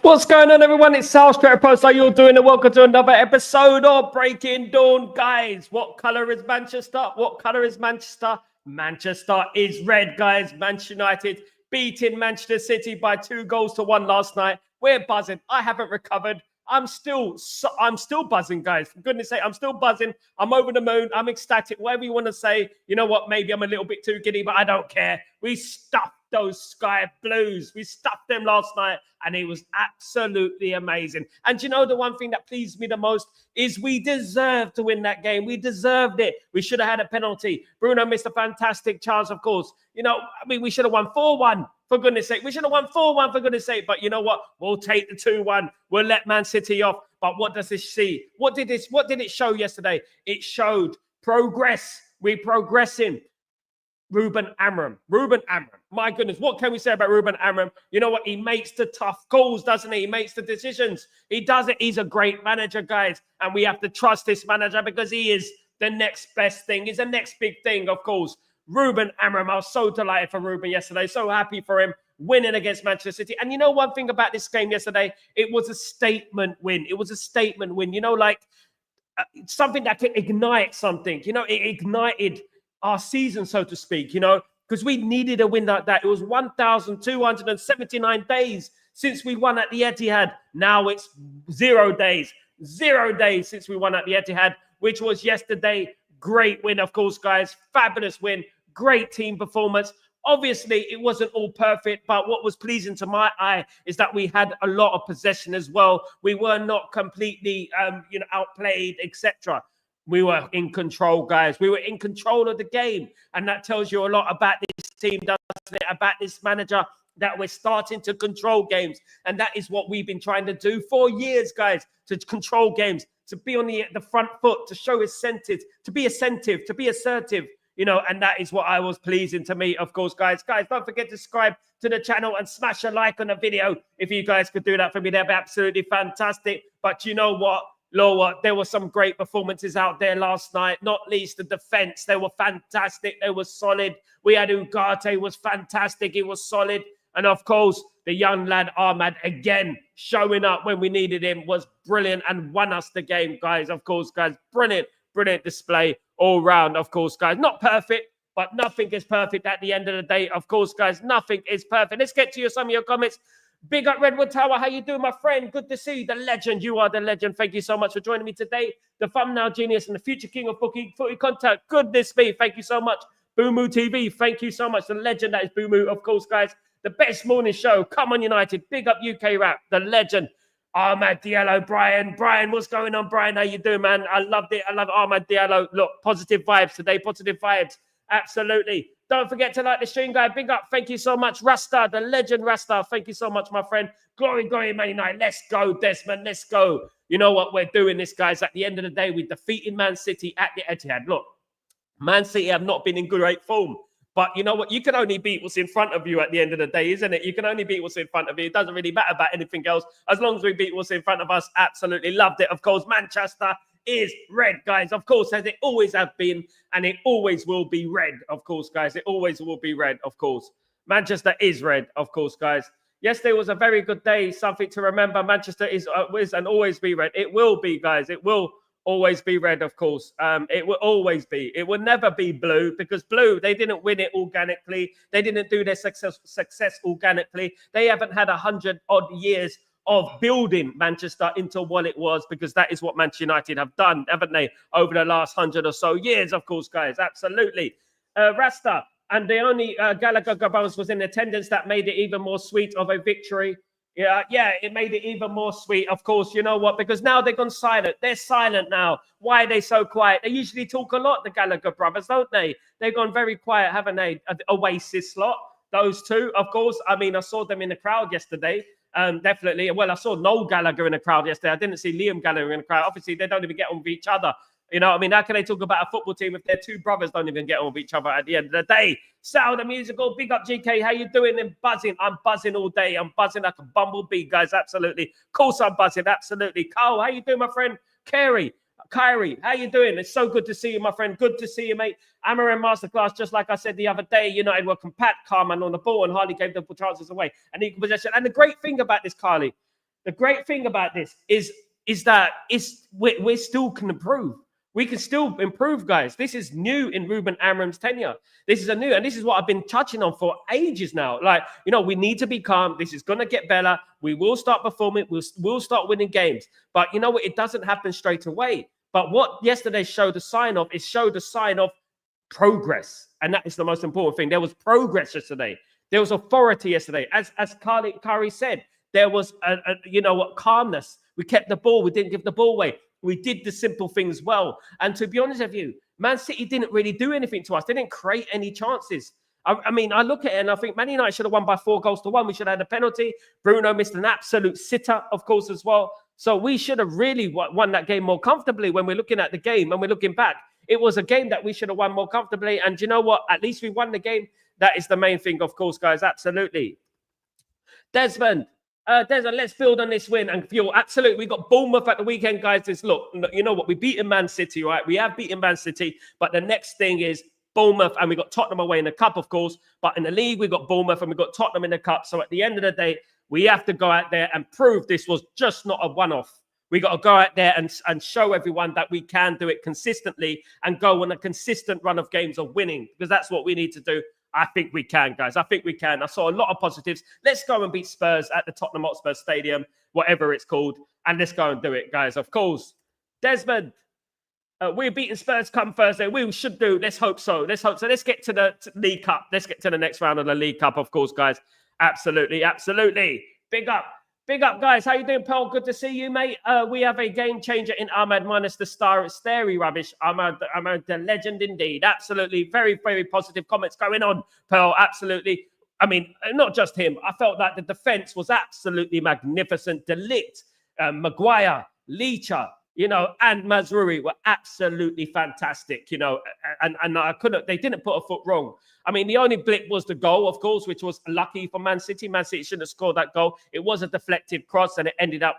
What's going on, everyone? It's Sal Stretford. How you all doing? And welcome to another episode of Breaking Dawn, guys. What colour is Manchester? What colour is Manchester? Manchester is red, guys. Manchester United beating Manchester City by 2-1 last night. We're buzzing. I haven't recovered. I'm still buzzing, guys. For goodness sake, I'm still buzzing. I'm over the moon. I'm ecstatic. Whatever you want to say. You know what? Maybe I'm a little bit too giddy, but I don't care. We stuffed those Sky Blues. We stuffed them last night, and it was absolutely amazing. And you know, the one thing that pleased me the most is we deserved to win that game. We deserved it. We should have had a penalty. Bruno missed a fantastic chance, of course. You know, I mean, we should have won 4-1. For goodness sake, we should have won 4-1, for goodness sake. But you know what? We'll take the 2-1. We'll let Man City off. But what does this see? What did it show yesterday? It showed progress. We're progressing. Ruben Amorim. My goodness, what can we say about Ruben Amorim? You know what? He makes the tough calls, doesn't he? He makes the decisions. He does it. He's a great manager, guys. And we have to trust this manager because he is the next best thing. He's the next big thing, of course. Ruben Amorim. I was so delighted for Ruben yesterday. So happy for him winning against Manchester City. And you know one thing about this game yesterday? It was a statement win. It was a statement win. You know, like something that could ignite something. You know, it ignited our season, so to speak, you know, because we needed a win like that. It was 1,279 days since we won at the Etihad. Now it's 0 days since we won at the Etihad, which was yesterday. Great win, of course, guys. Fabulous win. Great team performance. Obviously, it wasn't all perfect, but what was pleasing to my eye is that we had a lot of possession as well. We were not completely, outplayed, etc. We were in control, guys. We were in control of the game. And that tells you a lot about this team, doesn't it? About this manager, that we're starting to control games. And that is what we've been trying to do for years, guys, to control games, to be on the front foot, to show incentive, to be assertive, you know, and that is what I was pleasing to me, of course, guys. Guys, don't forget to subscribe to the channel and smash a like on the video. If you guys could do that for me, that'd be absolutely fantastic. But you know what? Lower, there were some great performances out there last night, not least the defense. They were fantastic. They were solid. We had Ugarte, was fantastic. He was solid. And of course, the young lad Ahmad, again, showing up when we needed him, was brilliant and won us the game, guys. Of course, guys, brilliant display all round, of course, guys. Not perfect, but nothing is perfect at the end of the day. Of course, guys, nothing is perfect. Let's get to some of your comments. Big up Redwood Tower. How you doing, my friend? Good to see you. The legend. You are the legend. Thank you so much for joining me today. The thumbnail genius and the future king of footy content. Goodness me. Thank you so much. Boomoo TV. Thank you so much. The legend that is Boomoo, of course, guys. The best morning show. Come on, United. Big up UK Rap. The legend. Ahmad Diallo. Brian, what's going on, Brian? How you doing, man? I loved it. I love Ahmad Diallo. Look, positive vibes today. Positive vibes. Absolutely. Don't forget to like the stream, guy. Big up. Thank you so much. Rasta, the legend Rasta. Thank you so much, my friend. Glory, Man United. Let's go, Desmond. Let's go. You know what? We're doing this, guys. At the end of the day, we're defeating Man City at the Etihad. Look, Man City have not been in great form. But you know what? You can only beat what's in front of you at the end of the day, isn't it? You can only beat what's in front of you. It doesn't really matter about anything else. As long as we beat what's in front of us, absolutely loved it. Of course, Manchester is red, guys. Of course, as it always have been, and it always will be red, of course, guys. It always will be red, of course. Manchester is red, of course, guys. Yesterday was a very good day, something to remember. Manchester is and always be red. It will be, guys. It will always be red, of course. It will always be. It will never be blue, because blue, they didn't win it organically. They didn't do their success organically. They haven't had 100-odd years of building Manchester into what it was, because that is what Manchester United have done, haven't they, over the last 100 or so years, of course, guys. Absolutely. Rasta, and the only Gallagher Gabons was in attendance. That made it even more sweet of a victory. Yeah, it made it even more sweet, of course. You know what? Because now they've gone silent. They're silent now. Why are they so quiet? They usually talk a lot, the Gallagher brothers, don't they? They've gone very quiet, haven't they? Oasis slot, those two, of course. I mean, I saw them in the crowd yesterday. Definitely. Well, I saw Noel Gallagher in the crowd yesterday. I didn't see Liam Gallagher in the crowd. Obviously, they don't even get on with each other. You know what I mean? How can they talk about a football team if their two brothers don't even get on with each other at the end of the day? Sound the musical. Big up, GK. How you doing? And buzzing. I'm buzzing all day. I'm buzzing like a bumblebee, guys. Absolutely. Of course, I'm buzzing. Absolutely. Carl, how you doing, my friend? Kyrie, how you doing? It's so good to see you, my friend. Good to see you, mate. Amorim masterclass, just like I said the other day. United were compact, calm, and on the ball, and hardly gave the chances away. And equal possession. And the great thing about this, Carly, the great thing about this is that we still can improve. We can still improve, guys. This is new in Ruben Amorim's tenure. This is and this is what I've been touching on for ages now. Like, we need to be calm. This is going to get better. We will start performing. We'll start winning games. But you know what? It doesn't happen straight away. But what yesterday showed a sign of progress. And that is the most important thing. There was progress yesterday. There was authority yesterday. As Kari said, there was calmness. We kept the ball. We didn't give the ball away. We did the simple things well. And to be honest with you, Man City didn't really do anything to us. They didn't create any chances. I mean, I look at it and I think Man United should have won by 4-1. We should have had a penalty. Bruno missed an absolute sitter, of course, as well. So we should have really won that game more comfortably when we're looking at the game and we're looking back. It was a game that we should have won more comfortably. And you know what? At least we won the game. That is the main thing, of course, guys. Absolutely. Desmond, let's build on this win and fuel. Absolutely. We got Bournemouth at the weekend, guys. Look, you know what? We beaten Man City, right? We have beaten Man City. But the next thing is Bournemouth, and we got Tottenham away in the cup, of course. But in the league, we got Bournemouth and we got Tottenham in the cup. So at the end of the day, we have to go out there and prove this was just not a one-off. We got to go out there and show everyone that we can do it consistently and go on a consistent run of games of winning, because that's what we need to do. I think we can, guys. I think we can. I saw a lot of positives. Let's go and beat Spurs at the Tottenham Hotspur Stadium, whatever it's called, and let's go and do it, guys. Of course. Desmond, we're beating Spurs come Thursday. We should do. Let's hope so. Let's get to the League Cup. Let's get to the next round of the League Cup, of course, guys. Absolutely, absolutely. Big up. Big up, guys. How you doing, Pearl? Good to see you, mate. We have a game changer in Ahmad minus the star. It's Starey rubbish. Ahmad, the legend indeed. Absolutely. Very, very positive comments going on, Pearl. Absolutely. I mean, not just him. I felt that the defense was absolutely magnificent. De Ligt, Maguire, Leacher, and Mazruri were absolutely fantastic, and I couldn't, they didn't put a foot wrong. I mean, the only blip was the goal, of course, which was lucky for Man City. Man City shouldn't have scored that goal. It was a deflected cross, and it ended up,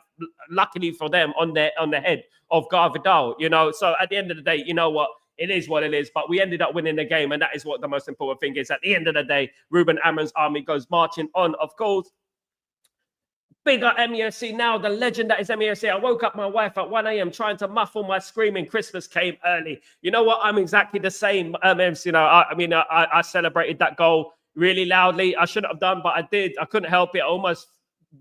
luckily for them, on the head of Vidal, So at the end of the day, you know what? It is what it is, but we ended up winning the game, and that is what the most important thing is. At the end of the day, Ruben Amorim's army goes marching on, of course. Big up MEFC now, the legend that is MEFC. I woke up my wife at 1 a.m. trying to muffle my screaming. Christmas came early. You know what? I'm exactly the same. I celebrated that goal really loudly. I shouldn't have done, but I did. I couldn't help it. I almost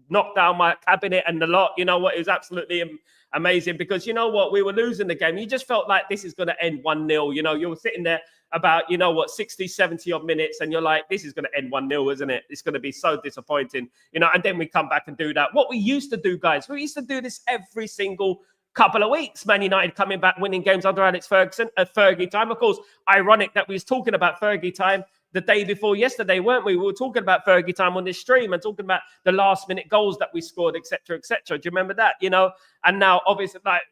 knocked down my cabinet and the lot. You know what? It was absolutely amazing because you know what? We were losing the game. You just felt like this is going to end 1-0. You were sitting there about, 60, 70 odd minutes. And you're like, this is going to end 1-0, isn't it? It's going to be so disappointing, and then we come back and do that. What we used to do, guys, we used to do this every single couple of weeks. Man United coming back, winning games under Alex Ferguson at Fergie time. Of course, ironic that we was talking about Fergie time the day before yesterday, weren't we? We were talking about Fergie time on this stream and talking about the last minute goals that we scored, etc., etc. Do you remember that? And now obviously, like,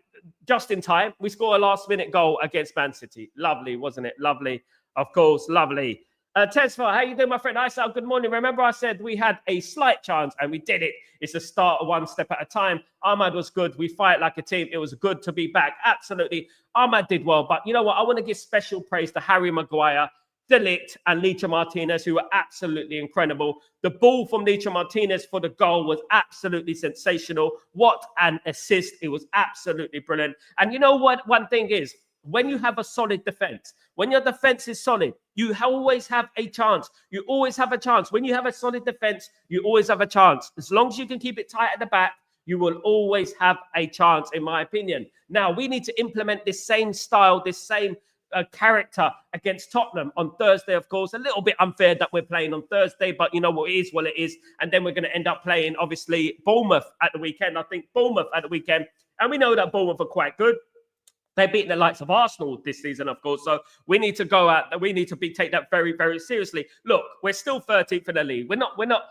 just in time, we score a last-minute goal against Man City. Lovely, wasn't it? Lovely, of course, lovely. Tesfa, how you doing, my friend? I said, good morning. Remember I said we had a slight chance, and we did it. It's a start one step at a time. Ahmad was good. We fight like a team. It was good to be back. Absolutely. Ahmad did well. But you know what? I want to give special praise to Harry Maguire, De Ligt, and Licha Martinez, who were absolutely incredible. The ball from Licha Martinez for the goal was absolutely sensational. What an assist. It was absolutely brilliant. And you know what? One thing is, when you have a solid defense, when your defense is solid, you always have a chance. You always have a chance. When you have a solid defense, you always have a chance. As long as you can keep it tight at the back, you will always have a chance, in my opinion. Now, we need to implement this same style, this same character against Tottenham on Thursday, of course. A little bit unfair that we're playing on Thursday, but you know what? It is what it is. And then we're going to end up playing, obviously, Bournemouth at the weekend. I think Bournemouth at the weekend. And we know that Bournemouth are quite good. They're beating the likes of Arsenal this season, of course. So we need to go out. We need to take that very, very seriously. Look, we're still 13th in the league. We're not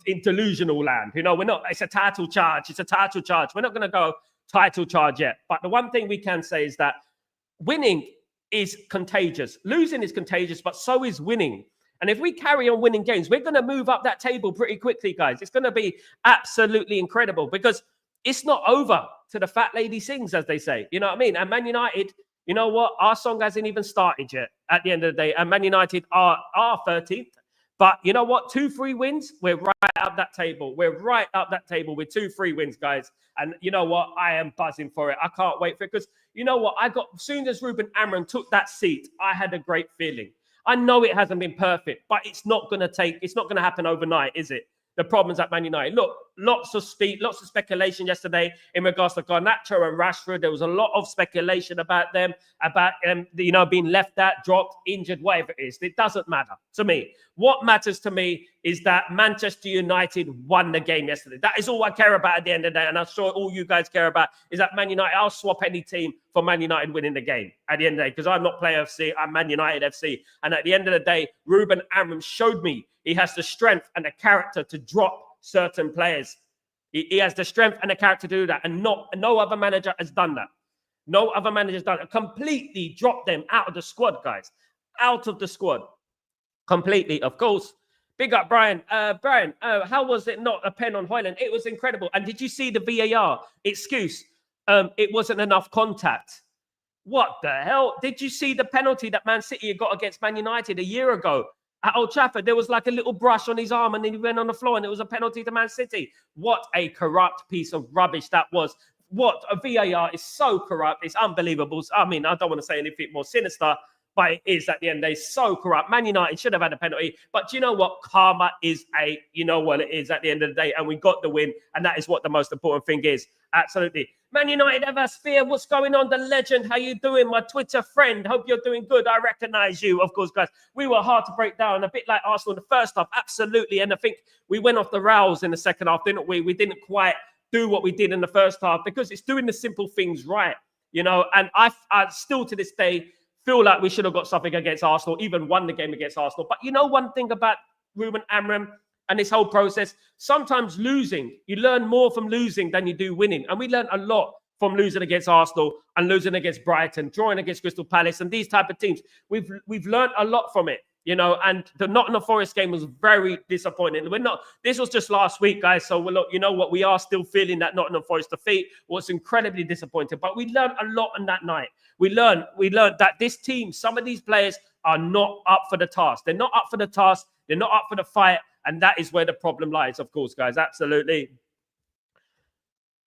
in delusional land. We're not. It's a title charge. It's a title charge. We're not going to go title charge yet. But the one thing we can say is that winning is contagious. Losing is contagious, but so is winning. And if we carry on winning games, we're going to move up that table pretty quickly, guys. It's going to be absolutely incredible because it's not over till the fat lady sings, as they say. You know what I mean? And Man United, you know what? Our song hasn't even started yet at the end of the day. And Man United are 13th. But you know what? 2-3 wins, we're right up that table. We're right up that table with 2-3 wins, guys. And you know what? I am buzzing for it. I can't wait for it because you know what? As soon as Ruben Amorim took that seat, I had a great feeling. I know it hasn't been perfect, but it's not going to happen overnight, is it? The problems at Man United. Look, lots of speculation yesterday in regards to Garnacho and Rashford. There was a lot of speculation about them, about being left out, dropped, injured, whatever it is. It doesn't matter to me. What matters to me is that Manchester United won the game yesterday. That is all I care about at the end of the day, and I'm sure all you guys care about is that Man United. I'll swap any team for Man United winning the game at the end of the day because I'm not Player FC, I'm Man United FC. And at the end of the day, Ruben Amorim showed me he has the strength and the character to drop certain players. He has the strength and the character to do that. And no other manager has done that. No other manager has done it. Completely dropped them out of the squad, guys. Out of the squad. Completely, of course. Big up, Brian. Brian, how was it not a pen on Højlund? It was incredible. And did you see the VAR excuse? It wasn't enough contact. What the hell? Did you see the penalty that Man City got against Man United a year ago? At Old Trafford, there was like a little brush on his arm and then he went on the floor and it was a penalty to Man City. What a corrupt piece of rubbish that was. What a VAR is so corrupt. It's unbelievable. I mean, I don't want to say anything more sinister, but it is at the end of the day so corrupt. Man United should have had a penalty. But you know what? Karma is you know what it is at the end of the day. And we got the win. And that is what the most important thing is. Absolutely. Man United ever Spear, what's going on? The legend, how you doing? My Twitter friend, hope you're doing good. I recognize you, of course, guys. We were hard to break down, a bit like Arsenal in the first half, absolutely. And I think we went off the rails in the second half, didn't we? We didn't quite do what we did in the first half because it's doing the simple things right, you know. And I still to this day feel like we should have got something against Arsenal, even won the game against Arsenal. But you know one thing about Ruben Amorim and this whole process, sometimes losing, you learn more from losing than you do winning. And we learned a lot from losing against Arsenal and losing against Brighton, drawing against Crystal Palace and these type of teams. We've learned a lot from it, you know, and the Nottingham Forest game was very disappointing. This was just last week, guys. So look, you know what? We are still feeling that Nottingham Forest defeat was incredibly disappointing, but we learned a lot on that night. We learned that this team, some of these players are not up for the task. They're not up for the task. They're not up for the fight. And that is where the problem lies, of course, guys. Absolutely.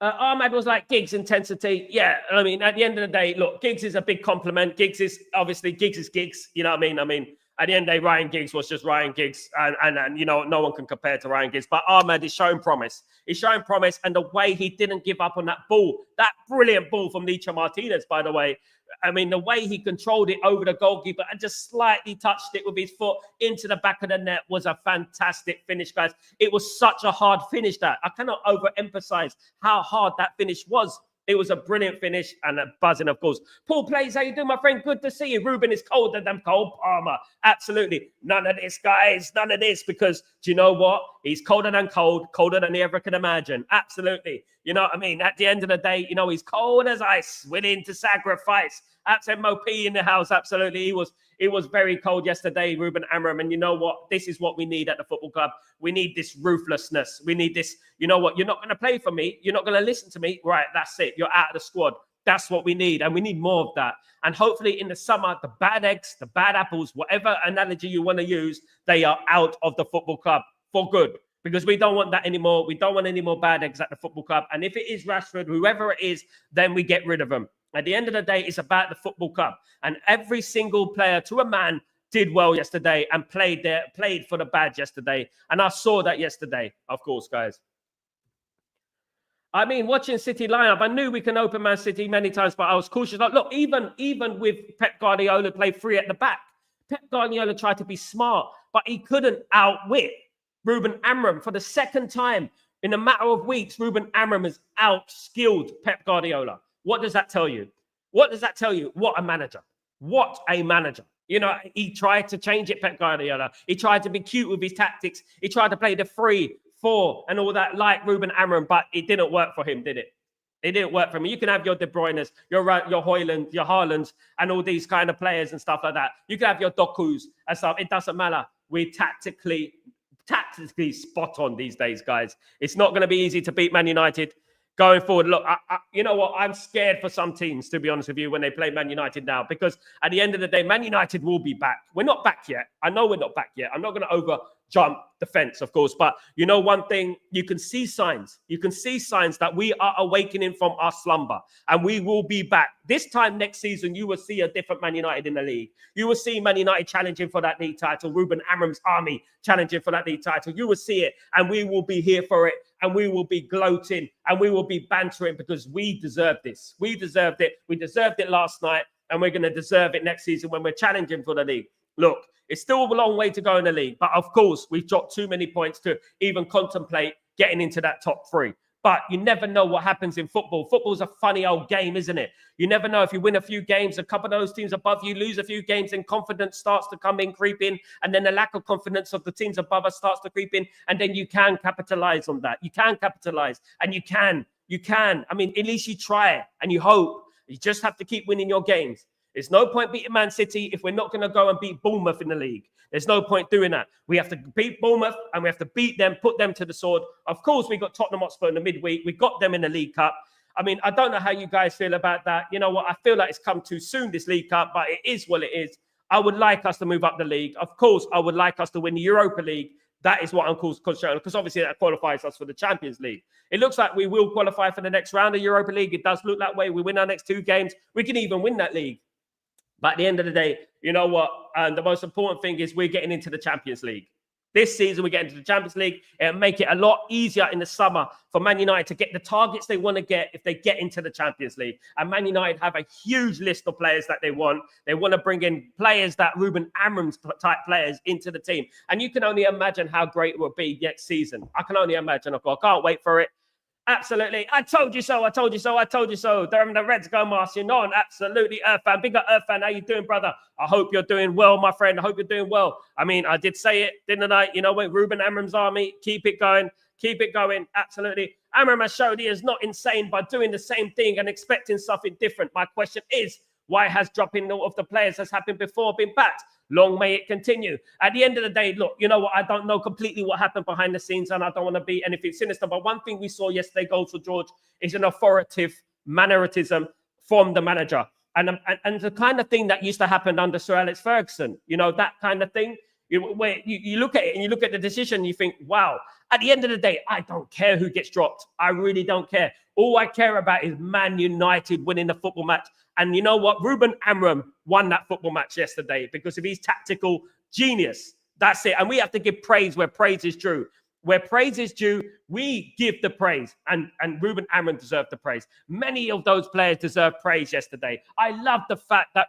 Ahmad was like, Giggs intensity. Yeah, I mean, at the end of the day, look, Giggs is a big compliment. Giggs is Giggs. You know what I mean? I mean, at the end of the day, Ryan Giggs was just Ryan Giggs. And you know, no one can compare to Ryan Giggs. But Ahmad is showing promise. He's showing promise. And the way he didn't give up on that ball, that brilliant ball from Nietzsche Martinez, by the way. I mean, the way he controlled it over the goalkeeper and just slightly touched it with his foot into the back of the net was a fantastic finish, guys. It was such a hard finish that I cannot overemphasize how hard that finish was. It was a brilliant finish and a buzzing, of course. Paul Plays, how you doing, my friend? Good to see you. Ruben is colder than Cole Palmer. Absolutely. None of this, guys. None of this, because do you know what? He's colder than cold, colder than he ever could imagine. Absolutely. You know what I mean? At the end of the day, you know, he's cold as ice, willing to sacrifice. Absolute MOP in the house. Absolutely. It was very cold yesterday, Ruben Amorim. And you know what? This is what we need at the football club. We need this ruthlessness. We need this, you know what? You're not going to play for me. You're not going to listen to me. Right, that's it. You're out of the squad. That's what we need. And we need more of that. And hopefully in the summer, the bad eggs, the bad apples, whatever analogy you want to use, they are out of the football club for good. Because we don't want that anymore. We don't want any more bad eggs at the football club. And if it is Rashford, whoever it is, then we get rid of them. At the end of the day, it's about the football club. And every single player, to a man, did well yesterday and played for the badge yesterday. And I saw that yesterday, of course, guys. I mean, watching City lineup, I knew we can open Man City many times, but I was cautious. Like, look, even with Pep Guardiola play three at the back, Pep Guardiola tried to be smart, but he couldn't outwit Ruben Amorim. For the second time in a matter of weeks, Ruben Amorim has outskilled Pep Guardiola. What does that tell you? What does that tell you? What a manager. What a manager. You know, he tried to change it, Pep Guardiola. He tried to be cute with his tactics. He tried to play the 3-4 and all that like Ruben Amorim, but it didn't work for him, did it? It didn't work for him. You can have your De Bruynes, your Højlund, your Haalands, and all these kind of players and stuff like that. You can have your Dokus and stuff. It doesn't matter. We're tactically spot on these days, guys. It's not going to be easy to beat Man United going forward. Look, you know what? I'm scared for some teams, to be honest with you, when they play Man United now, because at the end of the day, Man United will be back. We're not back yet. I know we're not back yet. I'm not going to jump defense, of course. But you know, one thing, you can see signs. You can see signs that we are awakening from our slumber, and we will be back. This time next season, you will see a different Man United in the league. You will see Man United challenging for that league title, Ruben Amram's army challenging for that league title. You will see it, and we will be here for it, and we will be gloating, and we will be bantering, because we deserve this. We deserved it. We deserved it last night, and we're going to deserve it next season when we're challenging for the league. Look, it's still a long way to go in the league, but of course, we've dropped too many points to even contemplate getting into that top 3. But you never know what happens in football. Football's a funny old game, isn't it? You never know. If you win a few games, a couple of those teams above you lose a few games, and confidence starts to come in, creep in, and then the lack of confidence of the teams above us starts to creep in, and then you can capitalize on that. You can capitalize, and you can. I mean, at least you try it, and you hope. You just have to keep winning your games. There's no point beating Man City if we're not going to go and beat Bournemouth in the league. There's no point doing that. We have to beat Bournemouth, and we have to beat them, put them to the sword. Of course, we got Tottenham Hotspur in the midweek. We got them in the League Cup. I mean, I don't know how you guys feel about that. You know what? I feel like it's come too soon, this League Cup, but it is what it is. I would like us to move up the league. Of course, I would like us to win the Europa League. That is what I'm concerned, because obviously that qualifies us for the Champions League. It looks like we will qualify for the next round of Europa League. It does look that way. We win our next 2 games. We can even win that league. But at the end of the day, you know what? The most important thing is we're getting into the Champions League. This season, we get into the Champions League. It'll make it a lot easier in the summer for Man United to get the targets they want to get if they get into the Champions League. And Man United have a huge list of players that they want. They want to bring in players that Ruben Amram's type players into the team. And you can only imagine how great it will be next season. I can only imagine. I can't wait for it. Absolutely. I told you so. I told you so. I told you so. The Reds go marching on. Absolutely. Earth fan. Big up Earth fan. How you doing, brother? I hope you're doing well, my friend. I hope you're doing well. I mean, I did say it, didn't I? You know what? Ruben Amram's army. Keep it going. Keep it going. Absolutely. Amram has showed he is not insane by doing the same thing and expecting something different. My question is, why has dropping of the players has happened before been backed? Long may it continue. At the end of the day, look, you know what? I don't know completely what happened behind the scenes, and I don't want to be anything sinister. But one thing we saw yesterday, goals for George, is an authoritative mannerism from the manager. And the kind of thing that used to happen under Sir Alex Ferguson, you know, that kind of thing. Where you look at it and you look at the decision, you think, wow. At the end of the day, I don't care who gets dropped. I really don't care. All I care about is Man United winning the football match. And you know what? Ruben Amram won that football match yesterday because of his tactical genius. That's it. And we have to give praise where praise is due. Where praise is due, we give the praise. And Ruben Amram deserved the praise. Many of those players deserve praise yesterday. I love the fact that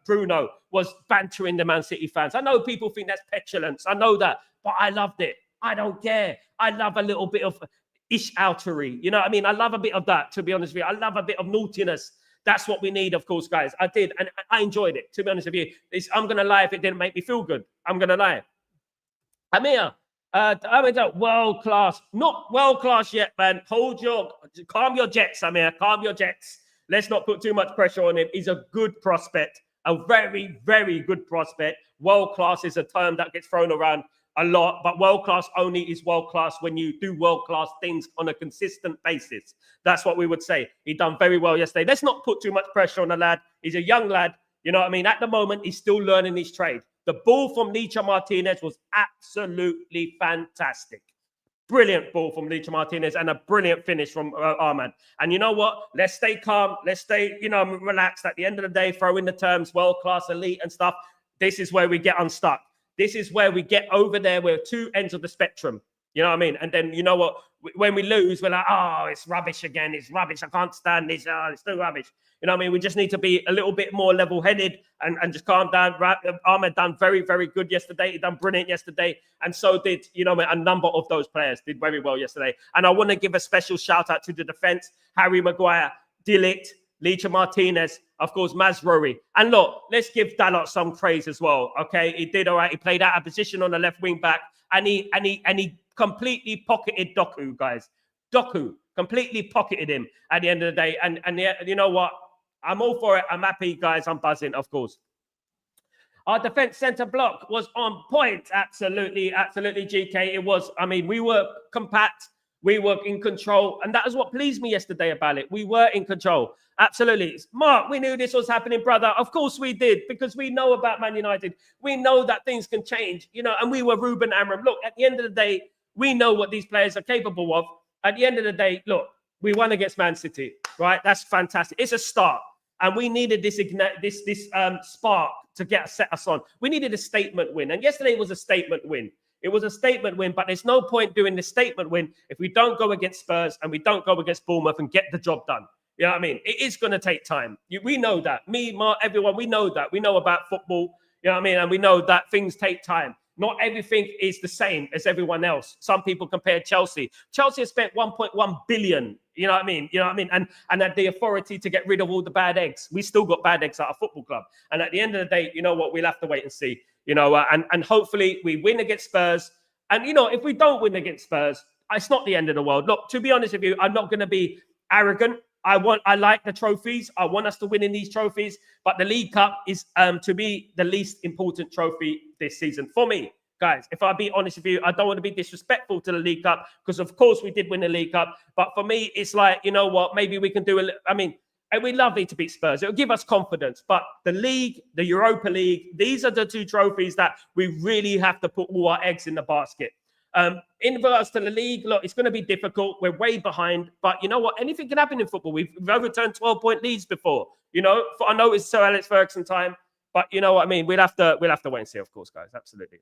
Bruno was bantering the Man City fans. I know people think that's petulance. I know that. But I loved it. I don't care. I love a little bit of ish-outery. You know what I mean? I love a bit of that, to be honest with you. I love a bit of naughtiness. That's what we need, of course, guys. I did, and I enjoyed it, to be honest with you. I'm going to lie if it didn't make me feel good. I'm going to lie. Amir, world class. Not world class yet, man. Calm your jets, Amir. Calm your jets. Let's not put too much pressure on him. He's a good prospect, a very, very good prospect. World class is a term that gets thrown around a lot, but world class only is world class when you do world class things on a consistent basis. That's what we would say. He done very well yesterday. Let's not put too much pressure on the lad. He's a young lad. You know what I mean? At the moment, he's still learning his trade. The ball from Licha Martinez was absolutely fantastic. Brilliant ball from Licha Martinez and a brilliant finish from Ahmad. And you know what? Let's stay calm. Let's stay, relaxed. At the end of the day, throw in the terms world class, elite and stuff. This is where we get unstuck. This is where we get over there. We're 2 ends of the spectrum. You know what I mean? And then, you know what? When we lose, we're like, oh, it's rubbish again. It's rubbish. I can't stand this. Oh, it's still rubbish. You know what I mean? We just need to be a little bit more level-headed and just calm down. Ahmed done very, very good yesterday. He done brilliant yesterday. And so did, a number of those players did very well yesterday. And I want to give a special shout-out to the defense. Harry Maguire, Dilict, Licha Martinez, of course, Mazraoui. And look, let's give Dalot some praise as well. Okay, he did all right. He played out of position on the left wing back, and he completely pocketed Doku, guys. Doku completely pocketed him at the end of the day. And you know what? I'm all for it. I'm happy, guys. I'm buzzing, of course. Our defense centre block was on point. Absolutely, GK. It was. I mean, we were compact. We were in control. And that is what pleased me yesterday about it. We were in control. Absolutely. Mark, we knew this was happening, brother. Of course we did, because we know about Man United. We know that things can change, and we were Ruben Amorim. Look, at the end of the day, we know what these players are capable of. At the end of the day, look, we won against Man City, right? That's fantastic. It's a start. And we needed this spark to set us on. We needed a statement win. And yesterday was a statement win. It was a statement win, but there's no point doing the statement win if we don't go against Spurs and we don't go against Bournemouth and get the job done. You know what I mean? It is going to take time. We know that. Me, Mark, everyone, we know that. We know about football, you know what I mean? And we know that things take time. Not everything is the same as everyone else. Some people compare Chelsea. Chelsea has spent 1.1 billion, you know what I mean? And had the authority to get rid of all the bad eggs. We still got bad eggs at our football club. And at the end of the day, you know what? We'll have to wait and see. And hopefully we win against Spurs. And, if we don't win against Spurs, it's not the end of the world. Look, to be honest with you, I'm not going to be arrogant. I like the trophies. I want us to win in these trophies. But the League Cup is, to me, the least important trophy this season. For me, guys, if I be honest with you, I don't want to be disrespectful to the League Cup, because, of course, we did win the League Cup. But for me, it's like, you know what, maybe we can do and we'd lovely to beat Spurs. It'll give us confidence. But the league, the Europa League, these are the two trophies that we really have to put all our eggs in the basket. In regards to the league, look, it's going to be difficult. We're way behind. But you know what? Anything can happen in football. We've overturned 12-point leads before. I know it's Sir Alex Ferguson time. But you know what I mean? We'll have to wait and see, of course, guys. Absolutely.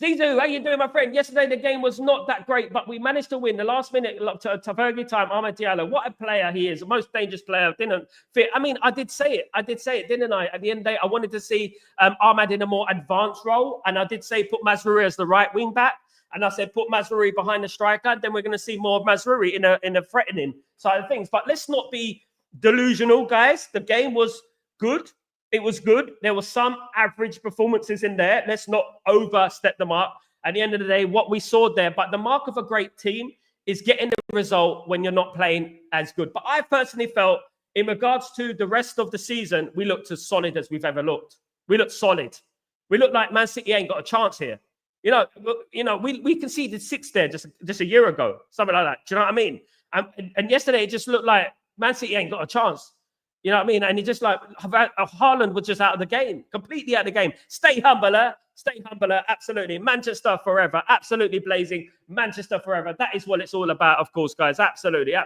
Zizou, how you doing, my friend? Yesterday, the game was not that great, but we managed to win. The last minute, to Fergie time, Ahmed Diallo, what a player he is. The most dangerous player. Didn't fit. I did say it, didn't I? At the end of the day, I wanted to see Ahmed in a more advanced role. And I did say put Mazraoui as the right wing back. And I said put Mazraoui behind the striker. Then we're going to see more of Mazraoui in a threatening side of things. But let's not be delusional, guys. The game was good. It was good. There were some average performances in there. Let's not overstep the mark. At the end of the day, what we saw there, but the mark of a great team is getting the result when you're not playing as good. But I personally felt, in regards to the rest of the season, we looked as solid as we've ever looked. We looked solid. We looked like Man City ain't got a chance here. We conceded 6 there just a year ago, something like that. Do you know what I mean? And yesterday, it just looked like Man City ain't got a chance. You know what I mean? And he just like, Haaland was just out of the game, completely out of the game. Stay humbler, absolutely. Manchester forever, absolutely blazing. Manchester forever. That is what it's all about, of course, guys. Absolutely. No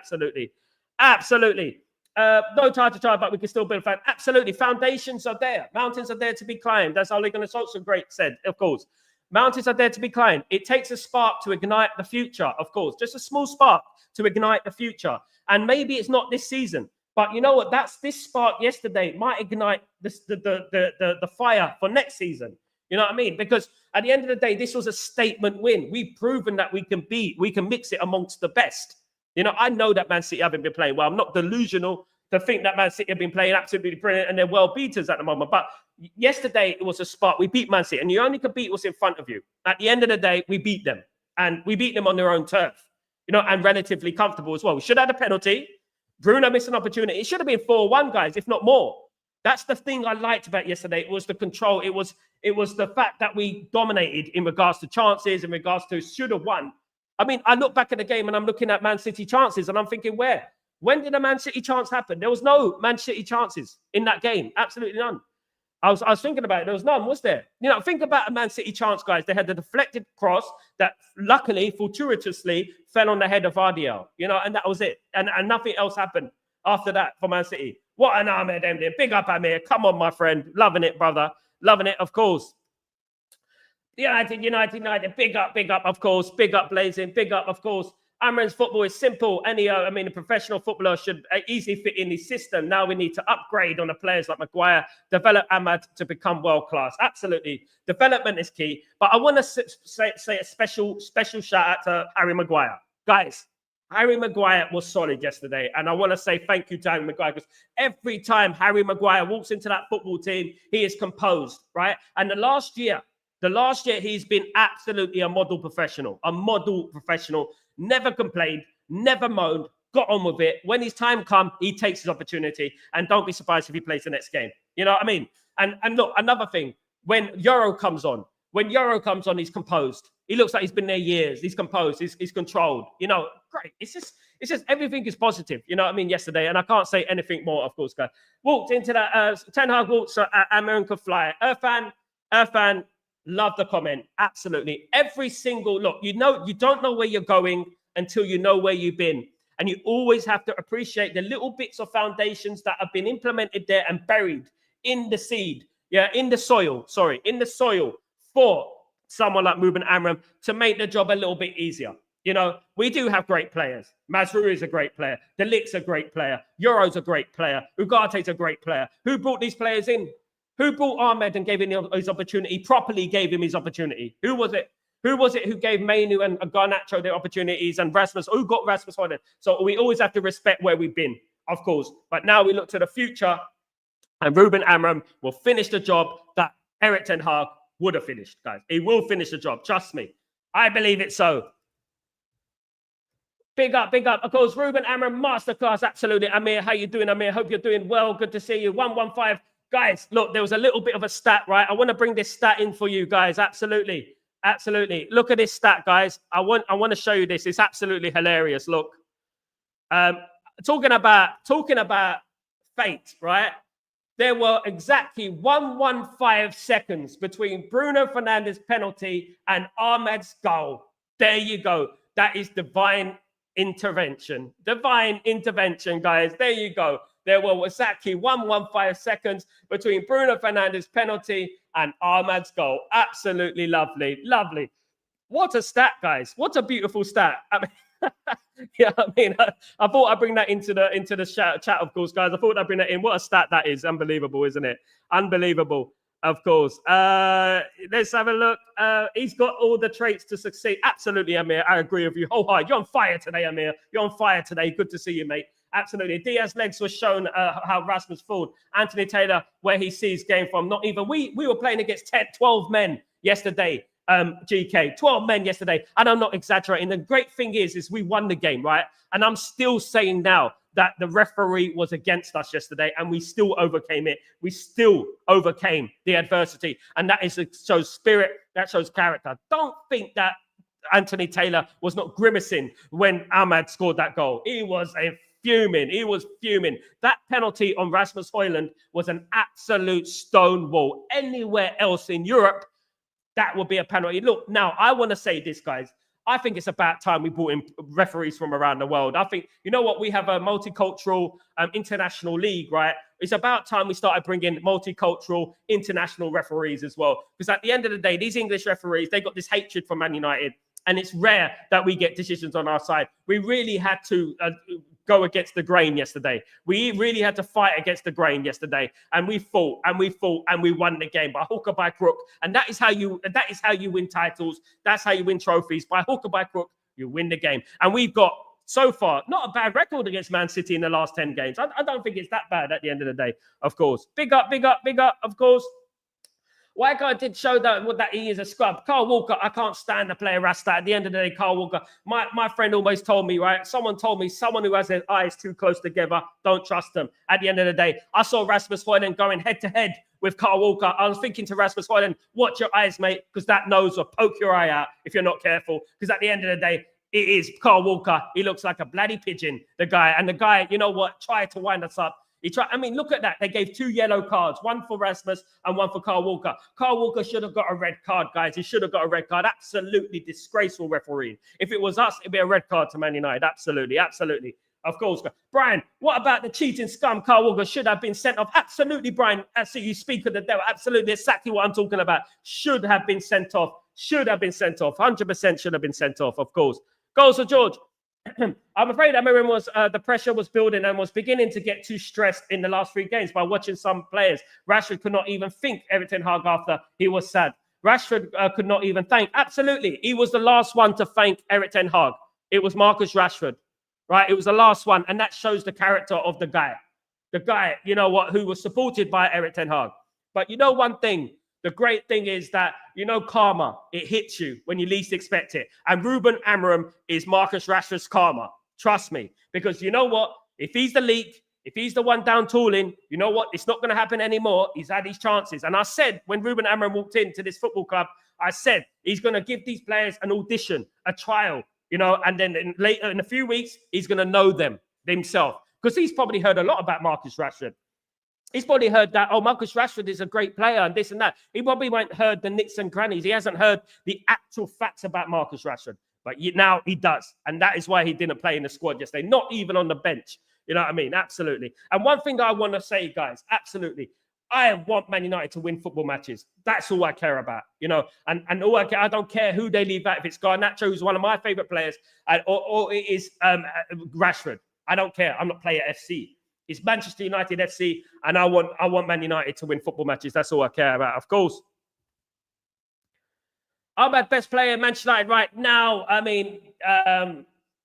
time to try, but we can still build. Absolutely. Foundations are there. Mountains are there to be climbed. That's Ole Gunnar Solskjaer great said, of course. Mountains are there to be climbed. It takes a spark to ignite the future, of course. Just a small spark to ignite the future. And maybe it's not this season. But you know what? This spark yesterday might ignite the fire for next season. You know what I mean? Because at the end of the day, this was a statement win. We've proven that we can mix it amongst the best. I know that Man City haven't been playing well. I'm not delusional to think that Man City have been playing absolutely brilliant and they're well beaters at the moment. But yesterday, it was a spark. We beat Man City, and you only can beat what's in front of you. At the end of the day, we beat them. And we beat them on their own turf, and relatively comfortable as well. We should have had a penalty. Bruno missed an opportunity. It should have been 4-1, guys, if not more. That's the thing I liked about yesterday. It was the control. It was the fact that we dominated in regards to chances, in regards to should have won. I look back at the game and I'm looking at Man City chances and I'm thinking, where? When did a Man City chance happen? There was no Man City chances in that game. Absolutely none. I was thinking about it. There was none, was there? Think about a Man City chance, guys. They had the deflected cross that luckily, fortuitously, fell on the head of RDL, and that was it. And nothing else happened after that for Man City. What an Ahmed Emre. Big up, Amir. Come on, my friend. Loving it, brother. Loving it, of course. United. Big up, of course. Big up, Blazing. Big up, of course. Amran's football is simple. A professional footballer should easily fit in his system. Now we need to upgrade on the players like Maguire, develop Ahmad to become world-class. Absolutely. Development is key. But I want to say a special shout out to Harry Maguire. Guys, Harry Maguire was solid yesterday. And I want to say thank you to Harry Maguire, because every time Harry Maguire walks into that football team, he is composed, right? And the last year, he's been absolutely a model professional. Never complained, never moaned, got on with it. When his time comes, he takes his opportunity. And don't be surprised if he plays the next game. You know what I mean? And look, another thing, when Euro comes on, When Euro comes on, he's composed. He looks like he's been there years. He's composed. He's controlled. You know, great. It's just everything is positive. You know what I mean? Yesterday, and I can't say anything more, of course, guys. Walked into that. Ten Hag walked so Aaron could fly. Irfan, love the comment. Absolutely. Every single look. You know, you don't know where you're going until you know where you've been. And you always have to appreciate the little bits of foundations that have been implemented there and buried in the seed. Yeah, in the soil for someone like Ruben Amram to make the job a little bit easier. You know, we do have great players. Mazraoui is a great player. De Ligt's a great player. Euro's a great player. Ugarte's a great player. Who brought these players in? Who brought Ahmed and gave him his opportunity, properly gave him his opportunity? Who was it? Who was it who gave Mainu and Garnacho their opportunities and Rasmus? Who got Rasmus Højlund? So we always have to respect where we've been, of course. But now we look to the future, and Ruben Amram will finish the job that Erik ten Hag would have finished, guys. He will finish the job. Trust me. I believe it so. Big up. Of course, Ruben Amram, masterclass. Absolutely. Amir, how you doing, Amir? Hope you're doing well. Good to see you. 115. Guys, look, there was a little bit of a stat, right? I want to bring this stat in for you guys. Absolutely. Look at this stat, guys. I want to show you this. It's absolutely hilarious. Look. Talking about fate, right? There were exactly 115 seconds between Bruno Fernandes' penalty and Ahmed's goal. There you go. That is divine intervention. Divine intervention, guys. There you go. There were exactly 115 seconds between Bruno Fernandes' penalty and Ahmed's goal. Absolutely lovely. Lovely. What a stat, guys. What a beautiful stat. I mean, I thought I'd bring that into the chat, of course, guys. I thought I'd bring that in. What a stat that is. Unbelievable, isn't it? Unbelievable, of course. Let's have a look. He's got all the traits to succeed. Absolutely, Amir. I agree with you. You're on fire today, Amir. You're on fire today. Good to see you, mate. Absolutely. Diaz's legs was shown how Rasmus fooled Anthony Taylor, where he sees game from. Not even we were playing against 12 men yesterday. GK, 12 men yesterday. And I'm not exaggerating. The great thing is we won the game, right? And I'm still saying now that the referee was against us yesterday and we still overcame it. We still overcame the adversity. And that shows spirit, that shows character. Don't think that Anthony Taylor was not grimacing when Ahmad scored that goal. He was fuming. That penalty on Rasmus Højlund was an absolute stonewall. Anywhere else in Europe, that would be a penalty. Look, now, I want to say this, guys. I think it's about time we brought in referees from around the world. I think, you know what? We have a multicultural international league, right? It's about time we started bringing multicultural international referees as well. Because at the end of the day, these English referees, they got this hatred for Man United. And it's rare that we get decisions on our side. We really had to go against the grain yesterday. We really had to fight against the grain yesterday. And we fought and we won the game by hook or by crook. And that is how you win titles. That's how you win trophies. By hook or by crook, you win the game. And we've got, so far, not a bad record against Man City in the last 10 games. I don't think it's that bad at the end of the day, of course. Big up, of course. Wycott did show that he is a scrub. Carl Walker, I can't stand the player Rasta. At the end of the day, Carl Walker, my friend almost told me, right? Someone told me, someone who has their eyes too close together, don't trust them. At the end of the day, I saw Rasmus Højlund going head-to-head with Carl Walker. I was thinking to Rasmus Højlund, watch your eyes, mate, because that nose will poke your eye out if you're not careful. Because at the end of the day, it is Carl Walker. He looks like a bloody pigeon, the guy. And the guy, you know what, tried to wind us up. Look at that. They gave 2 yellow cards, one for Rasmus and one for Carl Walker. Carl Walker should have got a red card, guys. He should have got a red card. Absolutely disgraceful refereeing. If it was us, it'd be a red card to Man United. Absolutely. Of course. Brian, what about the cheating scum? Carl Walker should have been sent off. Absolutely, Brian. So you speak of the devil. Absolutely, exactly what I'm talking about. Should have been sent off. 100% should have been sent off, of course. Goals for George. I'm afraid Amirin was the pressure was building and was beginning to get too stressed in the last 3 games by watching some players. Rashford could not even thank Erik ten Hag after he was sad. Rashford could not even thank. Absolutely. He was the last one to thank Erik ten Hag. It was Marcus Rashford, right? It was the last one. And that shows the character of the guy. The guy, you know what, who was supported by Erik ten Hag. But you know one thing, the great thing is that, you know, karma, it hits you when you least expect it. And Ruben Amram is Marcus Rashford's karma. Trust me. Because you know what? If he's the leak, If he's the one down tooling, you know what? It's not going to happen anymore. He's had his chances. And I said, when Ruben Amorim walked into this football club, I said, he's going to give these players an audition, a trial, you know, and then later in a few weeks, he's going to know them himself. Because he's probably heard a lot about Marcus Rashford. He's probably heard that, oh, Marcus Rashford is a great player and this and that. He probably won't heard the nits and crannies. He hasn't heard the actual facts about Marcus Rashford. But now he does. And that is why he didn't play in the squad yesterday, not even on the bench. You know what I mean? Absolutely. And one thing I want to say, guys, absolutely. I want Man United to win football matches. That's all I care about, you know. And all I don't care who they leave out. If it's Garnacho, who's one of my favorite players, or it is Rashford. I don't care. I'm not player FC. It's Manchester United FC, and I want Man United to win football matches. That's all I care about, of course. Ahmad, best player in Manchester United right now. I mean, I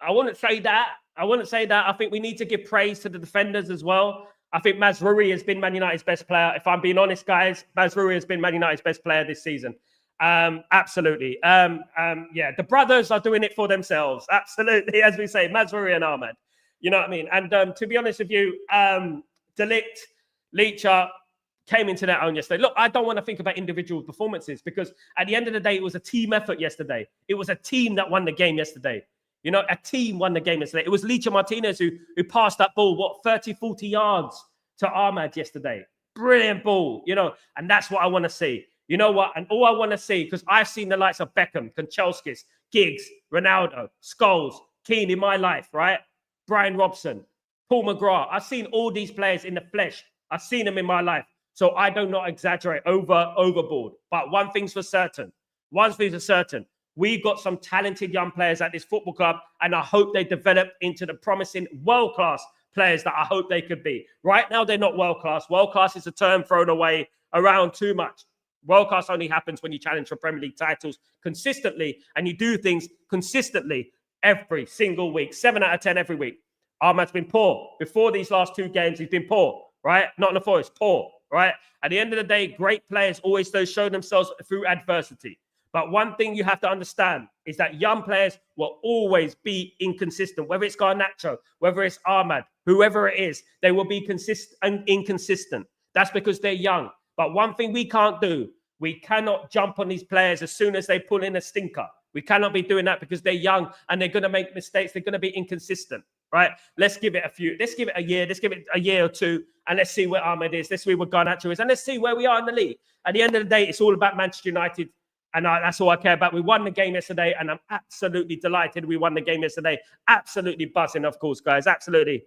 wouldn't say that. I think we need to give praise to the defenders as well. I think Mazraoui has been Man United's best player. If I'm being honest, guys, Mazraoui has been Man United's best player this season. Absolutely. Yeah, the brothers are doing it for themselves. Absolutely, as we say, Mazraoui and Ahmad. You know what I mean? And to be honest with you, De Ligt, Leacher came into their own yesterday. Look, I don't want to think about individual performances because at the end of the day, it was a team effort yesterday. It was a team that won the game yesterday. You know, a team won the game yesterday. It was Leacher Martinez who passed that ball, 30, 40 yards to Ahmad yesterday. Brilliant ball, you know, and that's what I want to see. You know what? And all I want to see, because I've seen the likes of Beckham, Kanchelskis, Giggs, Ronaldo, Scholes, Keane in my life, right? Brian Robson, Paul McGrath. I've seen all these players in the flesh. I've seen them in my life. So I do not exaggerate overboard. But one thing's for certain. We've got some talented young players at this football club, and I hope they develop into the promising world-class players that I hope they could be. Right now, they're not world-class. World-class is a term thrown away around too much. World-class only happens when you challenge for Premier League titles consistently, and you do things consistently every single week, 7 out of 10 every week. Ahmad's been poor. Before these last two games, he's been poor, right? Not in the forest, poor, right? At the end of the day, great players always show themselves through adversity. But one thing you have to understand is that young players will always be inconsistent. Whether it's Garnacho, whether it's Ahmad, whoever it is, they will be inconsistent. That's because they're young. But one thing we can't do, we cannot jump on these players as soon as they pull in a stinker. We cannot be doing that because they're young and they're going to make mistakes. They're going to be inconsistent, right? Let's give it a year. Let's give it a year or two, and let's see where Ahmed is. Let's see where Garnacho is, and let's see where we are in the league. At the end of the day, it's all about Manchester United, and that's all I care about. We won the game yesterday, and I'm absolutely delighted we won the game yesterday. Absolutely buzzing, of course, guys. Absolutely.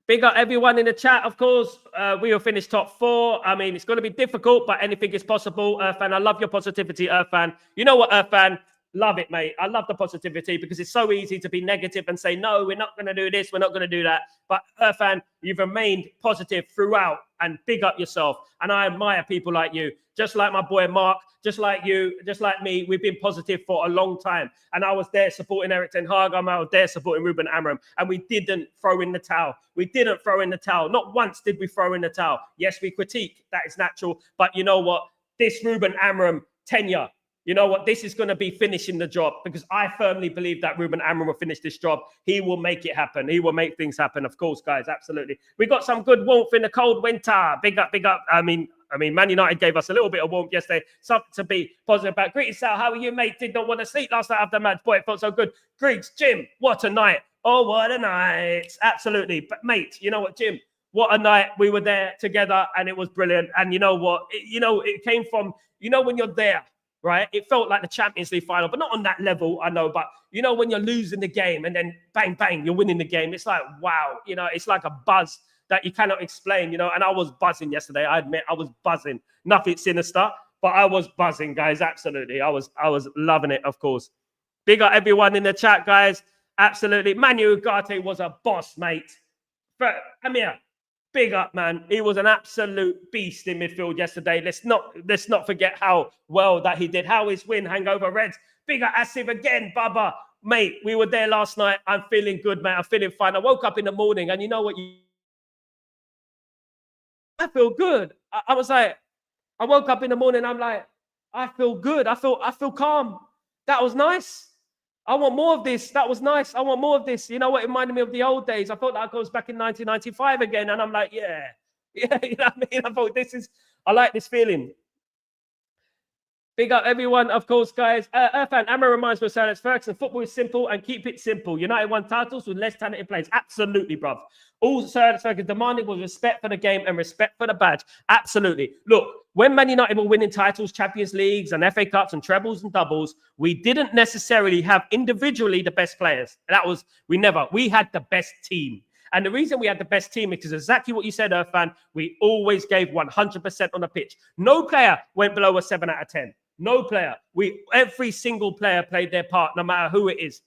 Big up everyone in the chat, of course. We will finish top 4. I mean, it's going to be difficult, but anything is possible. Earthfan, I love your positivity, Earthfan. You know what, Earthfan? Love it, mate. I love the positivity because it's so easy to be negative and say, no, we're not going to do this, we're not going to do that. But Earthfan, you've remained positive throughout, and big up yourself. And I admire people like you, just like my boy Mark, just like you, just like me. We've been positive for a long time. And I was there supporting Erik ten Hag. I was there supporting Ruben Amorim. And we didn't throw in the towel. Not once did we throw in the towel. Yes, we critique. That is natural. But you know what? This Ruben Amorim tenure, you know what? This is going to be finishing the job because I firmly believe that Ruben Amorim will finish this job. He will make it happen. He will make things happen, of course, guys. Absolutely. We got some good warmth in the cold winter. Big up, big up. I mean, Man United gave us a little bit of warmth yesterday. Something to be positive about. Greetings, Sal. How are you, mate? Did not want to sleep last night after the match. Boy, it felt so good. Greeks, Jim. What a night. Oh, what a night. Absolutely. But, mate, you know what, Jim? What a night. We were there together, and it was brilliant. And you know what? It came from, when you're there, right? It felt like the Champions League final, but not on that level, I know. But, when you're losing the game and then bang, bang, you're winning the game. It's like, wow. It's like a buzz that you cannot explain, and I was buzzing yesterday. I admit I was buzzing. Nothing sinister, but I was buzzing, guys. Absolutely. I was loving it, of course. Big up everyone in the chat, guys. Absolutely. Manu Ugarte was a boss, mate. But Amir, big up, man. He was an absolute beast in midfield yesterday. Let's not forget how well that he did. How his win hangover Reds. Big up Asif again, Baba. Mate, we were there last night. I'm feeling good, mate. I'm feeling fine. I woke up in the morning and you know what? I feel good. I was like, I woke up in the morning. I'm like, I feel good. I feel calm. That was nice. I want more of this. That was nice. I want more of this. You know what? It reminded me of the old days. I thought that goes back in 1995 again. And I'm like, yeah. Yeah, you know what I mean? I thought I like this feeling. Big up everyone, of course, guys. Irfan, Amma reminds me of Sir Alex Ferguson. Football is simple and keep it simple. United won titles with less talented players. Absolutely, bruv. All Sir Alex Ferguson demanded was respect for the game and respect for the badge. Absolutely. Look, when Man United were winning titles, Champions Leagues and FA Cups and trebles and doubles, we didn't necessarily have individually the best players. We had the best team. And the reason we had the best team is exactly what you said, Irfan. We always gave 100% on the pitch. No player went below a 7 out of 10. No player. Every single player played their part, no matter who it is,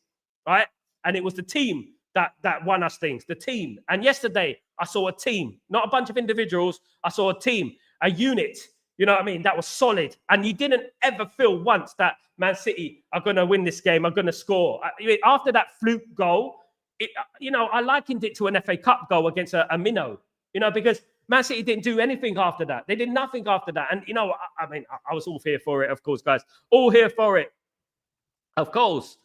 right? And it was the team that won us things, the team. And yesterday, I saw a team, not a bunch of individuals. I saw a team, a unit, you know what I mean, that was solid. And you didn't ever feel once that Man City are going to win this game, are going to score. After that fluke goal, I likened it to an FA Cup goal against a minnow, because Man City didn't do anything after that. They did nothing after that. And, I was all here for it, of course, guys. All here for it. Of course.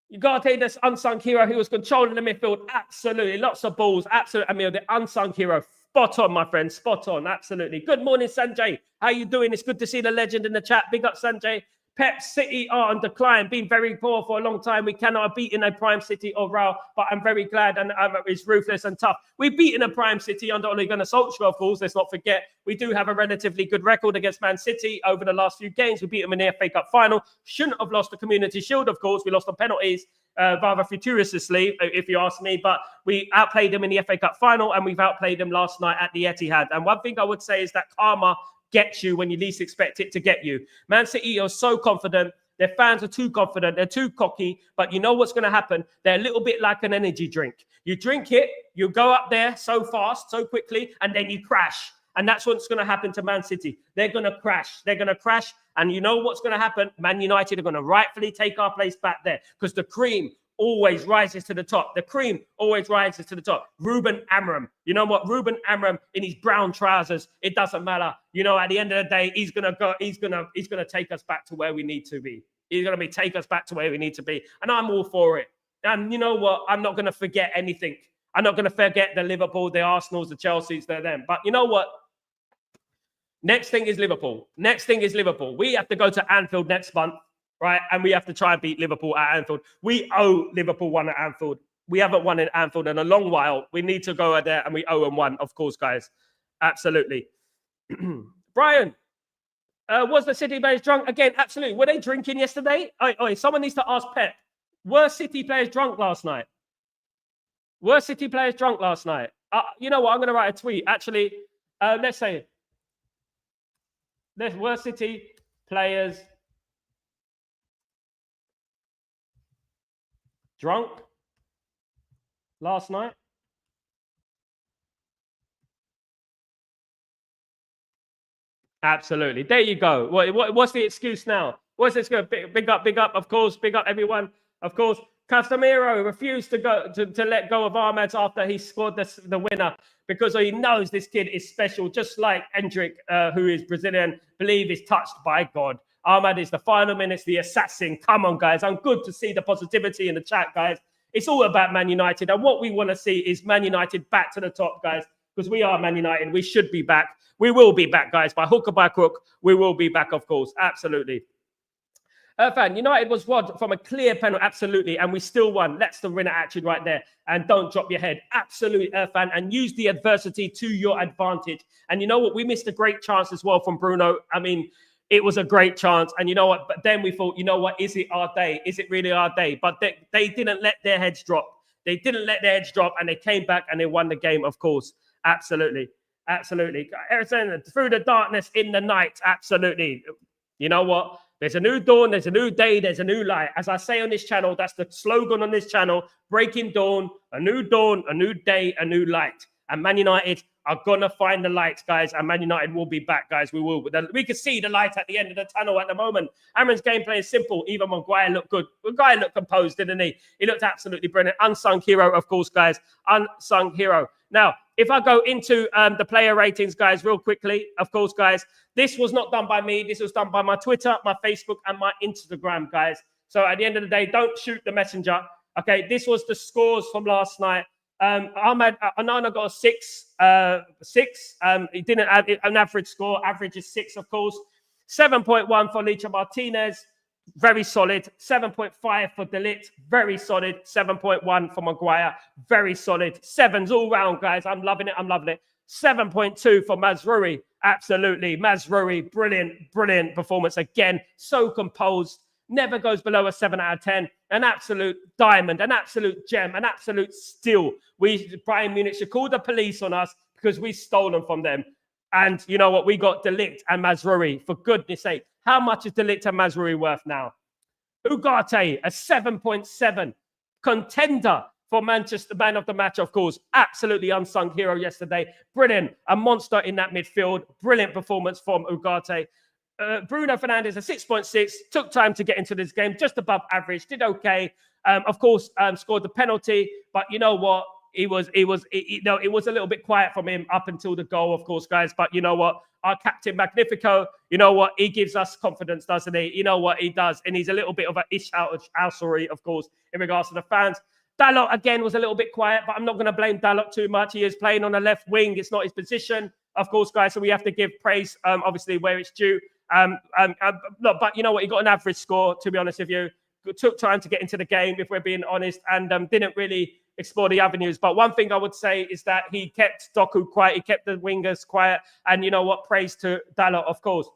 You got to take this unsung hero who was controlling the midfield. Absolutely. Lots of balls. Absolutely. I mean, the unsung hero. Spot on, my friend. Spot on. Absolutely. Good morning, Sanjay. How you doing? It's good to see the legend in the chat. Big up, Sanjay. Pep City are on decline, been very poor for a long time. We cannot have beaten a prime City or Real, but I'm very glad and it's ruthless and tough. We've beaten a prime City under Ole Gunnar Solskjaer, of course. Let's not forget, we do have a relatively good record against Man City over the last few games. We beat them in the FA Cup final. Shouldn't have lost the Community Shield, of course. We lost on penalties, rather fortuitously, if you ask me. But we outplayed them in the FA Cup final, and we've outplayed them last night at the Etihad. And one thing I would say is that karma gets you when you least expect it to get you. Man City are so confident. Their fans are too confident. They're too cocky. But you know what's going to happen? They're a little bit like an energy drink. You drink it, you go up there so fast, so quickly, and then you crash. And that's what's going to happen to Man City. They're going to crash. They're going to crash. And you know what's going to happen? Man United are going to rightfully take our place back there because the cream always rises to the top. The cream always rises to the top. Ruben Amorim. You know what? Ruben Amorim in his brown trousers. It doesn't matter. At the end of the day, he's gonna take us back to where we need to be. He's gonna take us back to where we need to be. And I'm all for it. And you know what? I'm not gonna forget anything. I'm not gonna forget the Liverpool, the Arsenals, the Chelseas, they're them. But you know what? Next thing is Liverpool. We have to go to Anfield next month. Right, and we have to try and beat Liverpool at Anfield. We owe Liverpool one at Anfield. We haven't won in Anfield in a long while. We need to go there, and we owe them one, of course, guys. Absolutely. Brian, was the City players drunk again? Absolutely. Were they drinking yesterday? Someone needs to ask Pep. Were City players drunk last night? You know what? I'm going to write a tweet. Actually, let's say, were City players drunk last night? Absolutely. There you go. What's the excuse now? What's this? Big up, of course. Big up, everyone. Of course, Casemiro refused to let go of Ahmed after he scored the winner because he knows this kid is special, just like Endrick, who is Brazilian, believe is touched by God. Ahmad is the final minutes, the assassin. Come on, guys. I'm good to see the positivity in the chat, guys. It's all about Man United. And what we want to see is Man United back to the top, guys, because we are Man United. We should be back. We will be back, guys. By hook or by crook, we will be back, of course. Absolutely. Irfan, United was won from a clear penalty. Absolutely. And we still won. That's the winner attitude right there. And don't drop your head. Absolutely, Irfan. And use the adversity to your advantage. And you know what? We missed a great chance as well from Bruno. I mean, it was a great chance. And you know what? But then we thought, you know what? Is it our day? Is it really our day? But they didn't let their heads drop. They didn't let their heads drop. And they came back and they won the game, of course. Absolutely. Absolutely. Through the darkness in the night. Absolutely. You know what? There's a new dawn. There's a new day. There's a new light. As I say on this channel, that's the slogan on this channel. Breaking dawn, a new day, a new light. And Man United are going to find the light, guys. And Man United will be back, guys. We will. We can see the light at the end of the tunnel at the moment. Amorim's gameplay is simple. Even Maguire looked good. Maguire looked composed, didn't he? He looked absolutely brilliant. Unsung hero, of course, guys. Unsung hero. Now, if I go into the player ratings, guys, real quickly, of course, guys, this was not done by me. This was done by my Twitter, my Facebook, and my Instagram, guys. So at the end of the day, don't shoot the messenger. Okay, this was the scores from last night. Ahmed Onana got a 6. He didn't have an average score. Average is 6, of course. 7.1 for Licha Martinez. Very solid. 7.5 for De Ligt. Very solid. 7.1 for Maguire. Very solid. 7s all round, guys. I'm loving it. 7.2 for Mazraoui. Absolutely. Mazraoui, brilliant performance again. So composed. Never goes below a 7 out of 10. An absolute diamond, an absolute gem, an absolute steal. Bayern Munich should call the police on us because we stolen from them. And you know what? We got De Ligt and Mazraoui. For goodness sake, how much is De Ligt and Mazraoui worth now? Ugarte, a 7.7. Contender for Manchester Man of the Match, of course. Absolutely unsung hero yesterday. Brilliant. A monster in that midfield. Brilliant performance from Ugarte. Bruno Fernandes, a 6.6. Took time to get into this game. Just above average. Did okay. Of course, scored the penalty. But you know what? It was a little bit quiet from him up until the goal, of course, guys. But you know what? Our captain Magnifico, you know what? He gives us confidence, doesn't he? You know what he does. And he's a little bit of an ish-ousery, of course, in regards to the fans. Dalot, again, was a little bit quiet, but I'm not going to blame Dalot too much. He is playing on the left wing. It's not his position, of course, guys. So we have to give praise, obviously, where it's due. But you know what? He got an average score, to be honest with you. It took time to get into the game, if we're being honest, and didn't really explore the avenues. But one thing I would say is that he kept Doku quiet. He kept the wingers quiet. And you know what? Praise to Dalot, of course.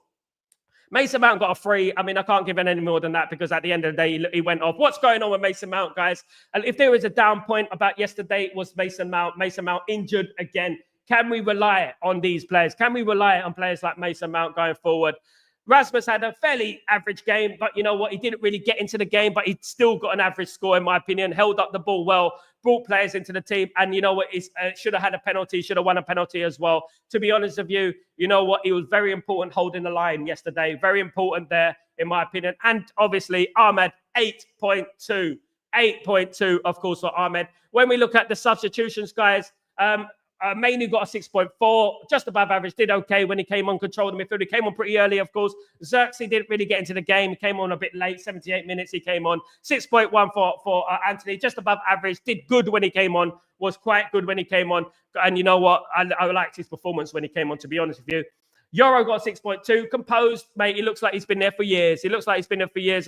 Mason Mount got a 3. I mean, I can't give him any more than that because at the end of the day, he went off. What's going on with Mason Mount, guys? And if there was a down point about yesterday, it was Mason Mount. Mason Mount injured again. Can we rely on these players? Can we rely on players like Mason Mount going forward? Rasmus had a fairly average game, but you know what? He didn't really get into the game, but he still got an average score, in my opinion. Held up the ball well, brought players into the team, and you know what? He should have had a penalty, should have won a penalty as well. To be honest with you, you know what? He was very important holding the line yesterday. Very important there, in my opinion. And obviously, Ahmed, 8.2. 8.2, of course, for Ahmed. When we look at the substitutions, guys, Mainu got a 6.4, just above average, did okay when he came on, controlled the midfield. He came on pretty early, of course. Xerxes didn't really get into the game. He came on a bit late, 78 minutes he came on. 6.1 for Anthony, just above average, did good when he came on, was quite good when he came on. And you know what? I liked his performance when he came on, to be honest with you. Euro got a 6.2, composed, mate. He looks like he's been there for years.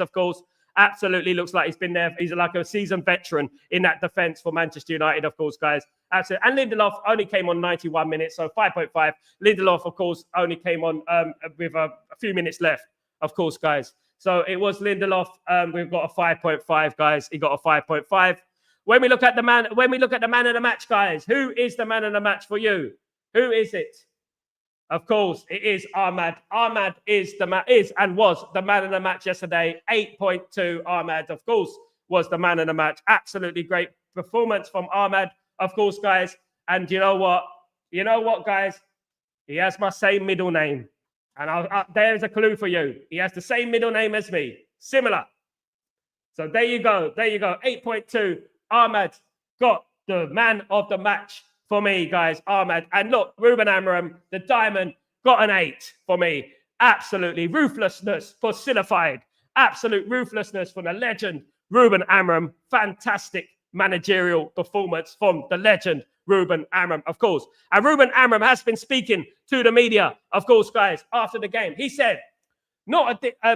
Of course. Absolutely looks like he's been there. He's like a seasoned veteran in that defense for Manchester United, of course, guys. Absolutely. And Lindelof only came on 91 minutes, so 5.5. Lindelof, of course, only came on with a few minutes left, of course, guys. So it was Lindelof. We've got a 5.5, guys. He got a 5.5. When we look at the man of the match, guys, who is the man of the match for you? Who is it? Of course, it is Ahmed. Ahmed was the man of the match yesterday. 8.2. Ahmed, of course, was the man of the match. Absolutely great performance from Ahmed, of course, guys. And you know what? Guys? He has my same middle name. And there's a clue for you. He has the same middle name as me. Similar. So there you go. 8.2. Ahmed got the man of the match for me, guys. Ahmed. And look, Ruben Amorim, the diamond, got an 8 for me. Absolutely. Ruthlessness personified. Absolute ruthlessness from the legend, Ruben Amorim. Fantastic managerial performance from the legend, Ruben Amorim, of course. And Ruben Amorim has been speaking to the media, of course, guys, after the game. He said,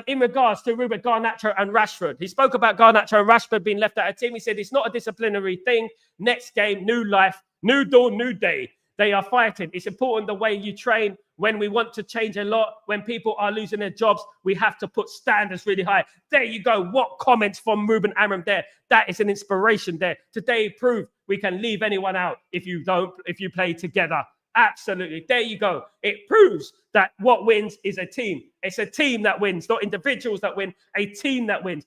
in regards to Ruben Garnacho and Rashford. He spoke about Garnacho and Rashford being left out of team. He said it's not a disciplinary thing. Next game, new life, new dawn, new day. They are fighting. It's important the way you train. When we want to change a lot, when people are losing their jobs, we have to put standards really high. There you go. What comments from Ruben Amorim there? That is an inspiration there. Today proved we can leave anyone out if you play together. Absolutely. There you go. It proves that what wins is a team. It's a team that wins, not individuals that win, a team that wins.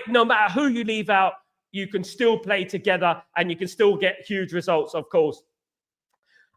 No matter who you leave out, you can still play together and you can still get huge results, of course.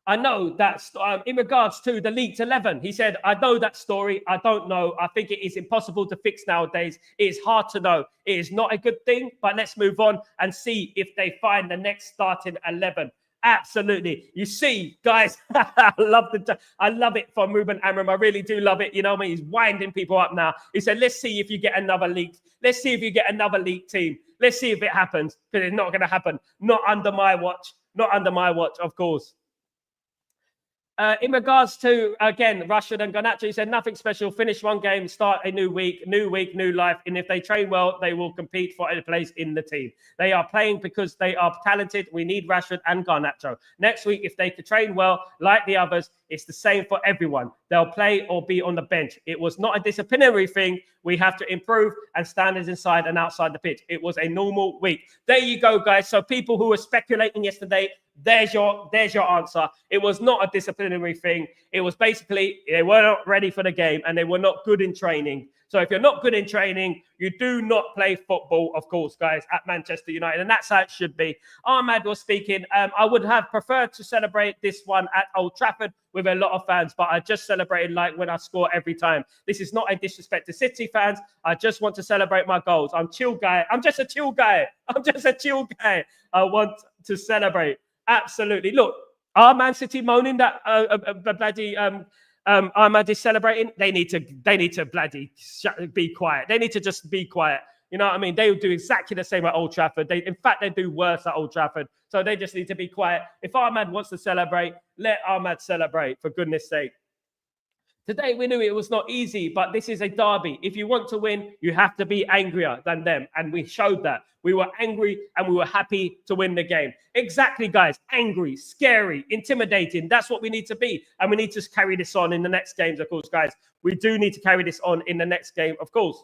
I know that in regards to the Leaked 11, he said, I know that story. I don't know. I think it is impossible to fix nowadays. It is hard to know. It is not a good thing, but let's move on and see if they find the next starting 11. Absolutely. You see, guys, I love it from Ruben Amram. I really do love it. You know, he's winding people up now. He said, let's see if you get another leak. Let's see if you get another leak team. Let's see if it happens, because it's not going to happen. Not under my watch. Not under my watch, of course. In regards to, again, Rashford and Garnacho, he said nothing special. Finish one game, start a new week, new life. And if they train well, they will compete for a place in the team. They are playing because they are talented. We need Rashford and Garnacho. Next week, if they could train well, like the others, it's the same for everyone. They'll play or be on the bench. It was not a disciplinary thing. We have to improve and standards inside and outside the pitch. It was a normal week. There you go, guys. So people who were speculating yesterday, there's your answer. It was not a disciplinary thing. It was basically they were not ready for the game and they were not good in training. So if you're not good in training, you do not play football, of course, guys, at Manchester United. And that's how it should be. Ahmad was speaking. I would have preferred to celebrate this one at Old Trafford with a lot of fans, but I just celebrated like when I score every time. This is not a disrespect to City fans. I just want to celebrate my goals. I'm chill guy. I'm just a chill guy. I'm just a chill guy. I want to celebrate. Absolutely. Look, are Man City moaning that bloody Ahmad is celebrating? They need to bloody be quiet. They need to just be quiet. You know what I mean? They will do exactly the same at Old Trafford. In fact, they do worse at Old Trafford. So they just need to be quiet. If Ahmad wants to celebrate, let Ahmad celebrate, for goodness sake. Today, we knew it was not easy, but this is a derby. If you want to win, you have to be angrier than them. And we showed that. We were angry and we were happy to win the game. Exactly, guys. Angry, scary, intimidating. That's what we need to be. And we need to carry this on in the next games, of course, guys. We do need to carry this on in the next game, of course.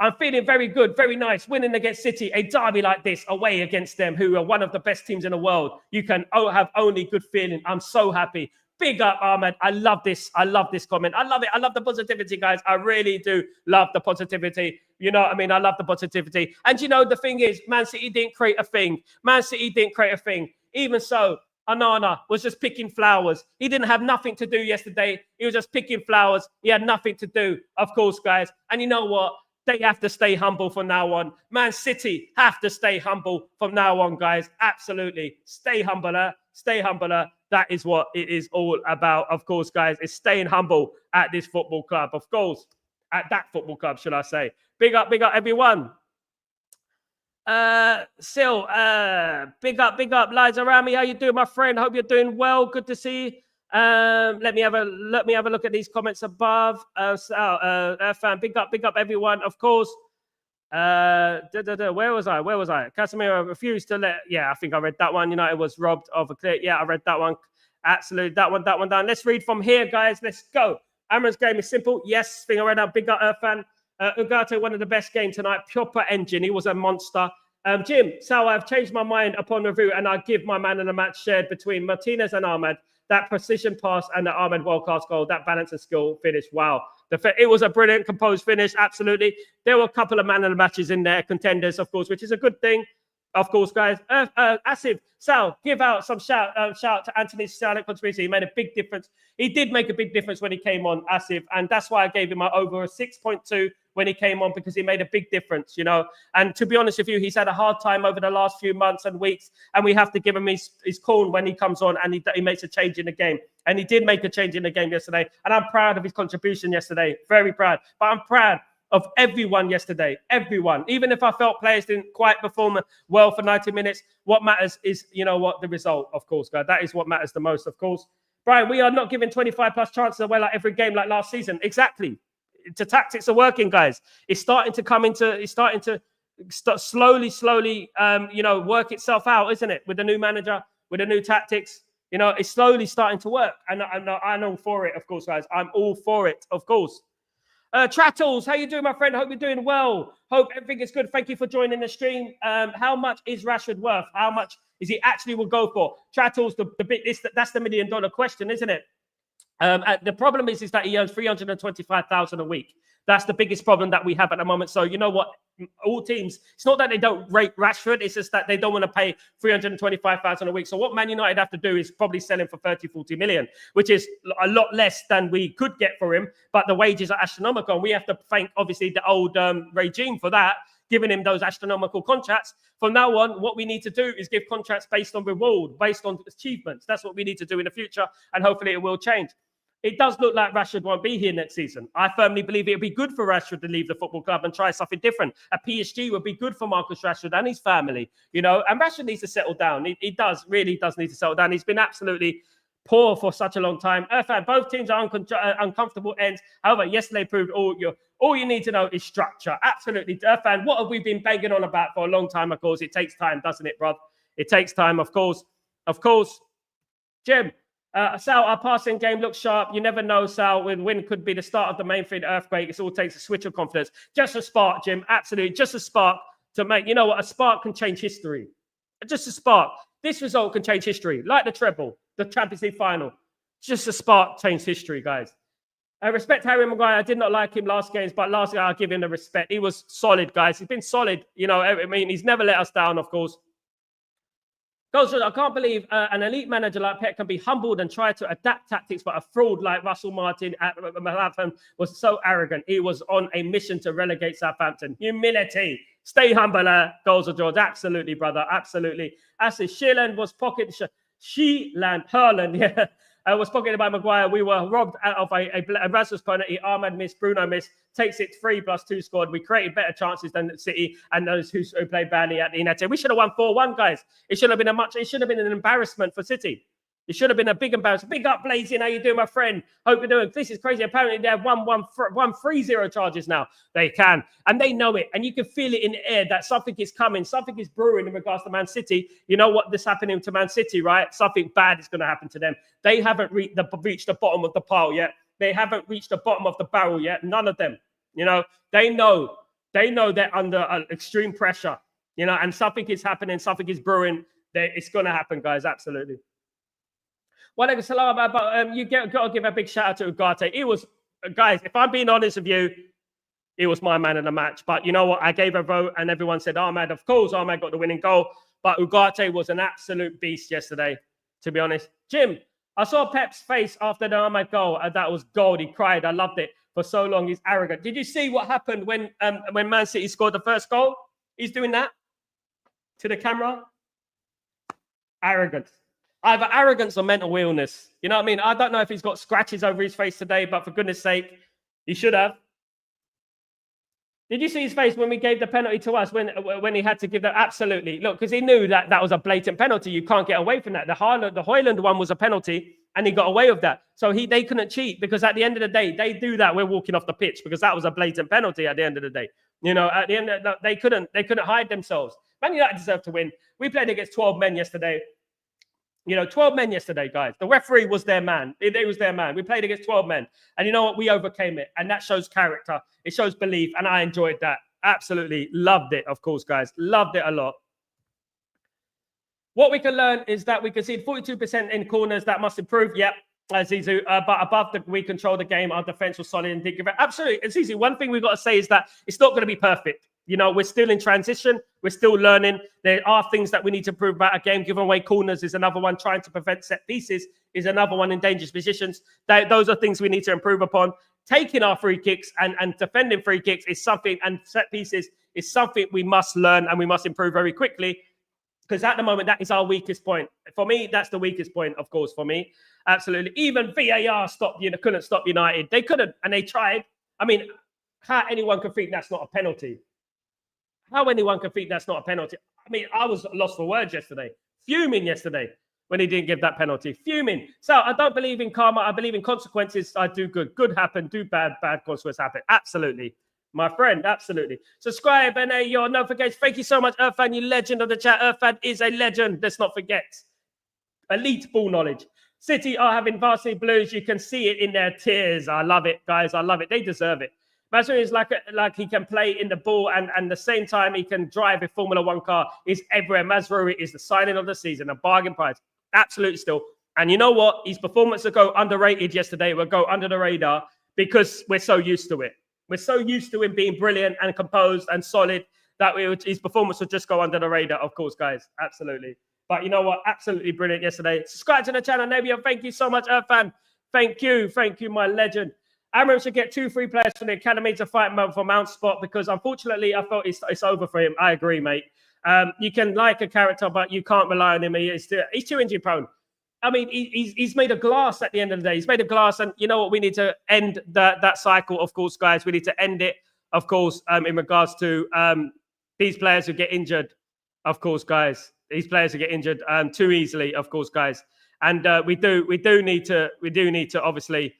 I'm feeling very good, very nice. Winning against City, a derby like this, away against them, who are one of the best teams in the world. You can have only good feeling. I'm so happy. Big up, Ahmed. I love this. I love this comment. I love it. I love the positivity, guys. I really do love the positivity. You know what I mean? I love the positivity. And you know, the thing is, Man City didn't create a thing. Man City didn't create a thing. Even so, Anana was just picking flowers. He didn't have nothing to do yesterday. He was just picking flowers. He had nothing to do, of course, guys. And you know what? They have to stay humble from now on. Man City have to stay humble from now on, guys. Absolutely. Stay humbler. Stay humbler. That is what it is all about, of course, guys. It's staying humble at this football club, of course. At that football club, should I say. Big up, everyone. Sil, big up. Liza Rami, how you doing, my friend? Hope you're doing well. Good to see you. Let me have a look at these comments above. Fan, big up, everyone, of course. Where was I? Casemiro refused to let. Yeah, I think I read that one. United was robbed of a clear. Yeah, I read that one. Absolutely, that one down. Let's read from here, guys. Let's go. Amron's game is simple. Yes, thing I read out. Big up, fan. Ugarte, one of the best games tonight. Proper engine. He was a monster. Jim, so I've changed my mind upon review, and I give my man of the match shared between Martinez and Ahmad. That precision pass and the Ahmed world-class goal, that balance and skill finish, wow. It was a brilliant, composed finish, absolutely. There were a couple of man of the matches in there, contenders, of course, which is a good thing, of course, guys. Asif, Sal, give out some shout to Anthony's silent contribution. He made a big difference. He did make a big difference when he came on, Asif, and that's why I gave him over a 6.2 when he came on, because he made a big difference, you know. And to be honest with you, he's had a hard time over the last few months and weeks, and we have to give him his call when he comes on and he makes a change in the game. And he did make a change in the game yesterday, and I'm proud of his contribution yesterday, very proud. But I'm proud of everyone yesterday, everyone. Even if I felt players didn't quite perform well for 90 minutes, what matters is, you know what, the result, of course, guys. That is what matters the most, of course. Brian, we are not giving 25+ chances away like every game like last season. Exactly. The tactics are working, guys. It's starting to slowly, you know, work itself out, isn't it? With the new manager, with the new tactics, you know, it's slowly starting to work. And I'm all for it, of course, guys. I'm all for it, of course. Trattles, how you doing, my friend? Hope you're doing well. Hope everything is good. Thank you for joining the stream. How much is Rashford worth? How much is he actually will go for? Trattles, that's the $1 million question, isn't it? The problem is that he earns $325,000 a week. That's the biggest problem that we have at the moment. So you know what? All teams, it's not that they don't rate Rashford, it's just that they don't want to pay $325,000 a week. So what Man United have to do is probably sell him for 30-40 million, which is a lot less than we could get for him. But the wages are astronomical. And we have to thank, obviously, the old regime for that. giving him those astronomical contracts. From now on, what we need to do is give contracts based on reward, based on achievements. That's what we need to do in the future, and hopefully it will change. It does look like Rashford won't be here next season. I firmly believe it would be good for Rashford to leave the football club and try something different. A PSG would be good for Marcus Rashford and his family, you know, and Rashford needs to settle down. He really does need to settle down. He's been absolutely poor for such a long time. Irfan, both teams are uncomfortable ends. However, yesterday proved all you need to know is structure. Absolutely. Irfan, what have we been banging on about for a long time? Of course, it takes time, doesn't it, bruv? It takes time, of course. Of course. Jim, Sal, our passing game looks sharp. You never know, Sal. Win could be the start of the main thing, earthquake. It all takes a switch of confidence. Just a spark, Jim. Absolutely. Just a spark to make, you know what? A spark can change history. Just a spark. This result can change history. Like the treble, the Champions League final. Just a spark changed history, guys. I respect Harry Maguire. I did not like him last games, but last game I'll give him the respect. He was solid, guys. He's been solid. You know, I mean, he's never let us down, of course. I can't believe an elite manager like Pep can be humbled and try to adapt tactics, but a fraud like Russell Martin at Southampton was so arrogant. He was on a mission to relegate Southampton. Humility. Stay humble, goals of George. Absolutely, brother. Absolutely. As if Sheelan was pocketed, Haaland, yeah. Was pocketed by Maguire. We were robbed out of a Rasmus penalty. Ahmed missed, Bruno missed. Takes it 3+2 scored. We created better chances than City and those who played badly at the United. We should have won 4-1, guys. It should have been an embarrassment for City. It should have been a big embarrassment. Big up, Blazing. How you doing, my friend? Hope you're doing. This is crazy. Apparently, they have 1-3-0 charges now. They can. And they know it. And you can feel it in the air that something is coming. Something is brewing in regards to Man City. You know what this happening to Man City, right? Something bad is going to happen to them. They haven't reached the bottom of the pile yet. They haven't reached the bottom of the barrel yet. None of them. You know, they know they're under extreme pressure. You know, and something is happening. Something is brewing. It's going to happen, guys. Absolutely. Well, you got to give a big shout out to Ugarte. It was, guys, if I'm being honest with you, it was my man in the match. But you know what? I gave a vote and everyone said Ahmed. Of course, Ahmed got the winning goal. But Ugarte was an absolute beast yesterday, to be honest. Jim, I saw Pep's face after the Ahmed goal. And that was gold. He cried. I loved it. For so long, he's arrogant. Did you see what happened when Man City scored the first goal? He's doing that to the camera. Arrogance. Either arrogance or mental illness. You know what I mean? I don't know if he's got scratches over his face today, but for goodness sake, he should have. Did you see his face when we gave the penalty to us when he had to give that? Absolutely. Look, because he knew that was a blatant penalty. You can't get away from that. The Højlund one was a penalty, and he got away with that. So they couldn't cheat because at the end of the day, they do that. We're walking off the pitch because that was a blatant penalty at the end of the day. You know, at the end, they couldn't hide themselves. Man United deserved to win. We played against 12 men yesterday. You know, 12 men yesterday, guys. The referee was their man. It was their man. We played against 12 men. And you know what? We overcame it. And that shows character. It shows belief. And I enjoyed that. Absolutely. Loved it, of course, guys. Loved it a lot. What we can learn is that we concede 42% in corners. That must improve. Yep. Zizou. But above we control the game. Our defense was solid and did give it. Absolutely. Zizou, one thing we've got to say is that it's not going to be perfect. You know, we're still in transition. We're still learning. There are things that we need to improve about a game. Giving away corners is another one. Trying to prevent set pieces is another one in dangerous positions. Those are things we need to improve upon. Taking our free kicks and defending free kicks is something, and set pieces is something we must learn and we must improve very quickly. Because at the moment, that is our weakest point. For me, that's the weakest point, of course, for me. Absolutely. Even VAR couldn't stop United. They couldn't, and they tried. I mean, how anyone can think that's not a penalty? How anyone can think that's not a penalty? I mean, I was lost for words yesterday. Fuming yesterday when he didn't give that penalty. Fuming. So I don't believe in karma. I believe in consequences. I do good. Good happen. Do bad. Bad consequences happen. Absolutely. My friend, absolutely. Subscribe and your notifications. Thank you so much, Irfan, you legend of the chat. Irfan is a legend. Let's not forget. Elite ball knowledge. City are having varsity blues. You can see it in their tears. I love it, guys. I love it. They deserve it. Mazraoui is like he can play in the ball and the same time he can drive a Formula One car. Is everywhere. Mazraoui is the signing of the season, a bargain price. Absolutely still. And you know what? His performance will go underrated yesterday. Will go under the radar because we're so used to it. We're so used to him being brilliant and composed and solid that his performance will just go under the radar, of course, guys. Absolutely. But you know what? Absolutely brilliant yesterday. Subscribe to the channel, Nebia. Thank you so much, Irfan. Thank you. Thank you, my legend. Amram should get 2 free players from the academy to fight for Mount spot because unfortunately I felt it's over for him. I agree, mate. You can like a character, but you can't rely on him. He's too injury prone. I mean, he's made of glass at the end of the day. He's made of glass, and you know what? We need to end that cycle, of course, guys. We need to end it, of course, in regards to these players who get injured, of course, guys. These players who get injured too easily, of course, guys. And we do need to obviously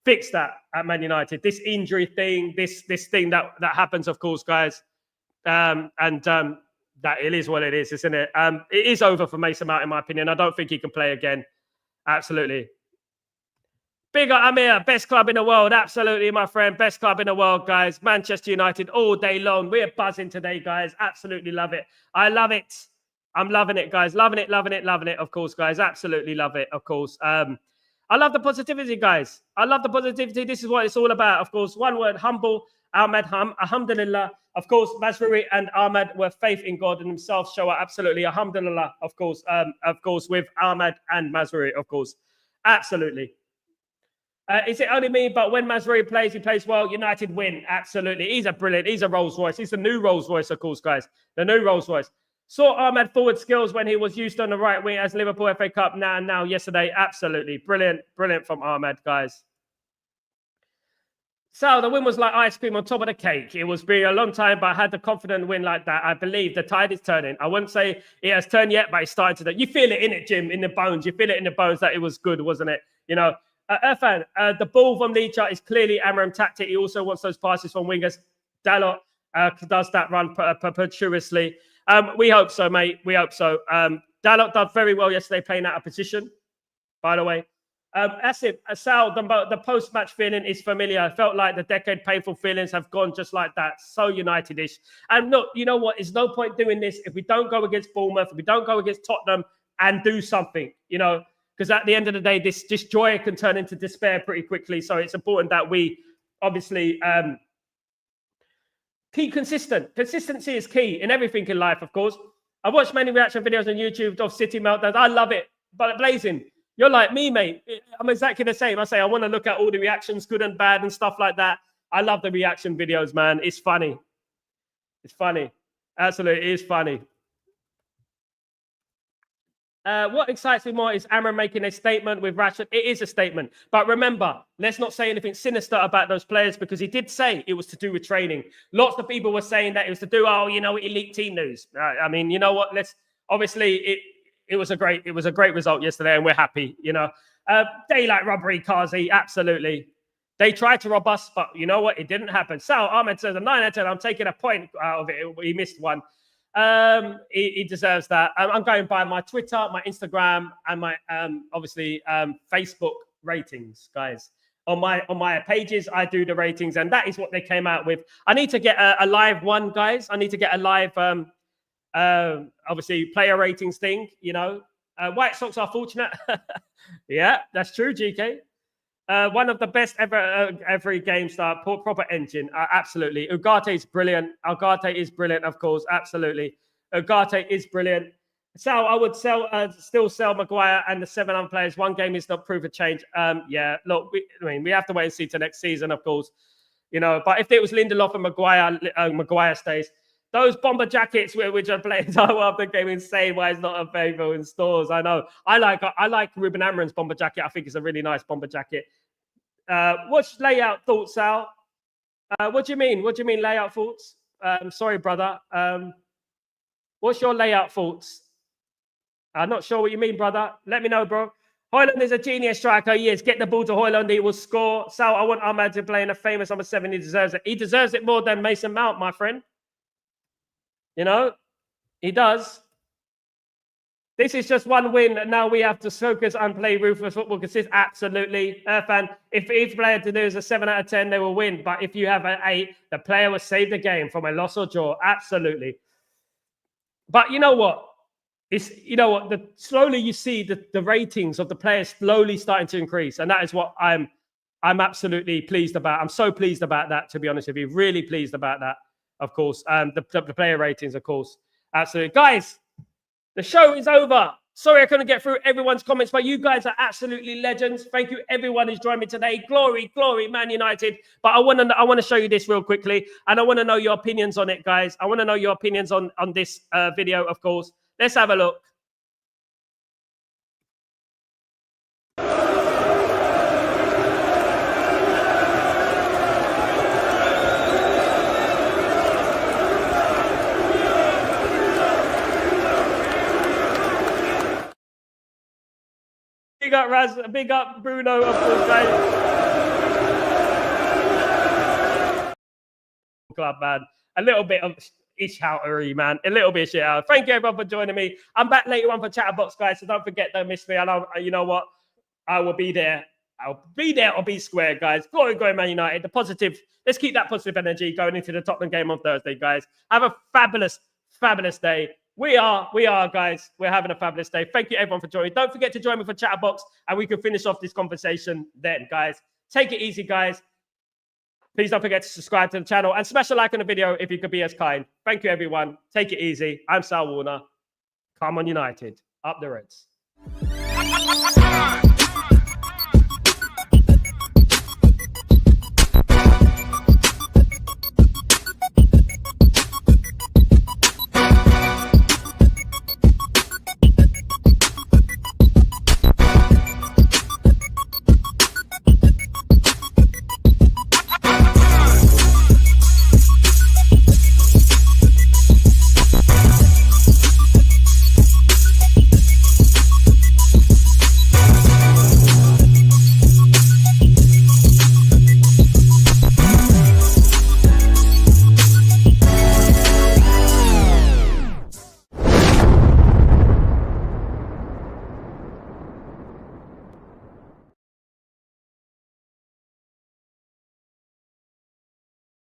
fix that at Man United. This injury thing, this thing that happens, of course, guys. That it is what it is, isn't it? It is over for Mason Mount, in my opinion. I don't think he can play again. Absolutely. Big up Amir, best club in the world. Absolutely, my friend. Best club in the world, guys. Manchester United all day long. We're buzzing today, guys. Absolutely love it. I love it. I'm loving it, guys. Loving it, of course, guys. Absolutely love it, of course. I love the positivity, guys. I love the positivity. This is what it's all about, of course. One word, humble. Ahmed, alhamdulillah. Of course, Mazraoui and Ahmed were faith in God and themselves show up. Absolutely, alhamdulillah, of course, with Ahmed and Mazraoui, of course. Absolutely. Is it only me? But when Mazraoui plays, he plays well. United win. Absolutely. He's a Rolls Royce. He's the new Rolls Royce, of course, guys. The new Rolls Royce. Saw Ahmed forward skills when he was used on the right wing as Liverpool FA Cup now yesterday. Absolutely. Brilliant from Ahmed, guys. So the win was like ice cream on top of the cake. It was been a long time, but I had the confident win like that. I believe the tide is turning. I wouldn't say it has turned yet, but it's starting to. You feel it in it, Jim, in the bones. You feel it in the bones that it was good, wasn't it? You know, Irfan, the ball from Licha is clearly Amram tactic. He also wants those passes from wingers. Dalot does that run perpetuously. We hope so, mate. We hope so. Dalot did very well yesterday playing out of position, by the way. Asif, Sal, the post-match feeling is familiar. I felt like the decade painful feelings have gone just like that. So United-ish. And look, you know what? There's no point doing this if we don't go against Bournemouth, if we don't go against Tottenham and do something, you know, because at the end of the day, this joy can turn into despair pretty quickly. So it's important that we obviously keep consistent. Consistency is key in everything in life, of course. I watched many reaction videos on YouTube of City meltdowns. I love it. But Blazing, you're like me, mate. I'm exactly the same. I say I want to look at all the reactions, good and bad and stuff like that. I love the reaction videos, man. It's funny. It's funny. Absolutely, it is funny. What excites me more is Amram making a statement with Rashford. It is a statement. But remember, let's not say anything sinister about those players because he did say it was to do with training. Lots of people were saying that it was to do, elite team news. I mean, you know what? Obviously, it was a great result yesterday, and we're happy. You know, daylight robbery, Kazi, absolutely. They tried to rob us, but you know what? It didn't happen. Sal Ahmed says a 9 out of 10. I'm taking a point out of it. He missed one. He deserves that. I'm going by my Twitter, my Instagram, and my Facebook ratings, guys. On my pages, I do the ratings, and that is what they came out with. I need to get a live one, guys. I need to get a live obviously player ratings thing, you know. White Sox are fortunate. Yeah, that's true, GK. One of the best ever every game start, proper engine. Absolutely. Ugarte is brilliant. Ugarte is brilliant, of course. Absolutely. Ugarte is brilliant. Sal, I would still sell Maguire and the 7 other players. One game is not proof of change. Yeah, look, we have to wait and see till next season, of course. You know, but if it was Lindelof and Maguire stays. Those bomber jackets which are playing so well the game, insane. Why it's not available in stores? I know. I like Ruben Amorim's bomber jacket. I think it's a really nice bomber jacket. What's layout thoughts, Sal? What do you mean? What do you mean layout thoughts? Sorry, brother. What's your layout thoughts? I'm not sure what you mean, brother. Let me know, bro. Højlund is a genius striker. He is. Get the ball to Højlund. He will score. Sal, I want Ahmed to play in a famous number 7. He deserves it. He deserves it more than Mason Mount, my friend. You know, he does. This is just one win, and now we have to focus and play ruthless football. Consist absolutely, Irfan. If each player to do is a 7 out of 10, they will win. But if you have an 8, the player will save the game from a loss or draw. Absolutely. But you know what? Slowly you see the ratings of the players slowly starting to increase, and that is what I'm absolutely pleased about. I'm so pleased about that, to be honest with you. Really pleased about that. Of course, the player ratings, of course. Absolutely. Guys, the show is over. Sorry I couldn't get through everyone's comments, but you guys are absolutely legends. Thank you, everyone who's joined me today. Glory, glory, Man United. But I want to show you this real quickly, and I want to know your opinions on it, guys. I want to know your opinions on this video, of course. Let's have a look. Big up Raz, big up Bruno, of course, guys. Club, man. A little bit of ish-houtery, man. A little bit of shit out. Thank you, everyone, for joining me. I'm back later on for Chatterbox, guys, so don't forget, don't miss me. And you know what? I will be there. I'll be there or be square, guys. Glory, glory, Man United. The positive. Let's keep that positive energy going into the Tottenham game on Thursday, guys. Have a fabulous, fabulous day. We are, guys. We're having a fabulous day. Thank you, everyone, for joining. Don't forget to join me for Chatterbox, and we can finish off this conversation then, guys. Take it easy, guys. Please don't forget to subscribe to the channel and smash a like on the video if you could be as kind. Thank you, everyone. Take it easy. I'm Sal Warner. Come on, United. Up the Reds.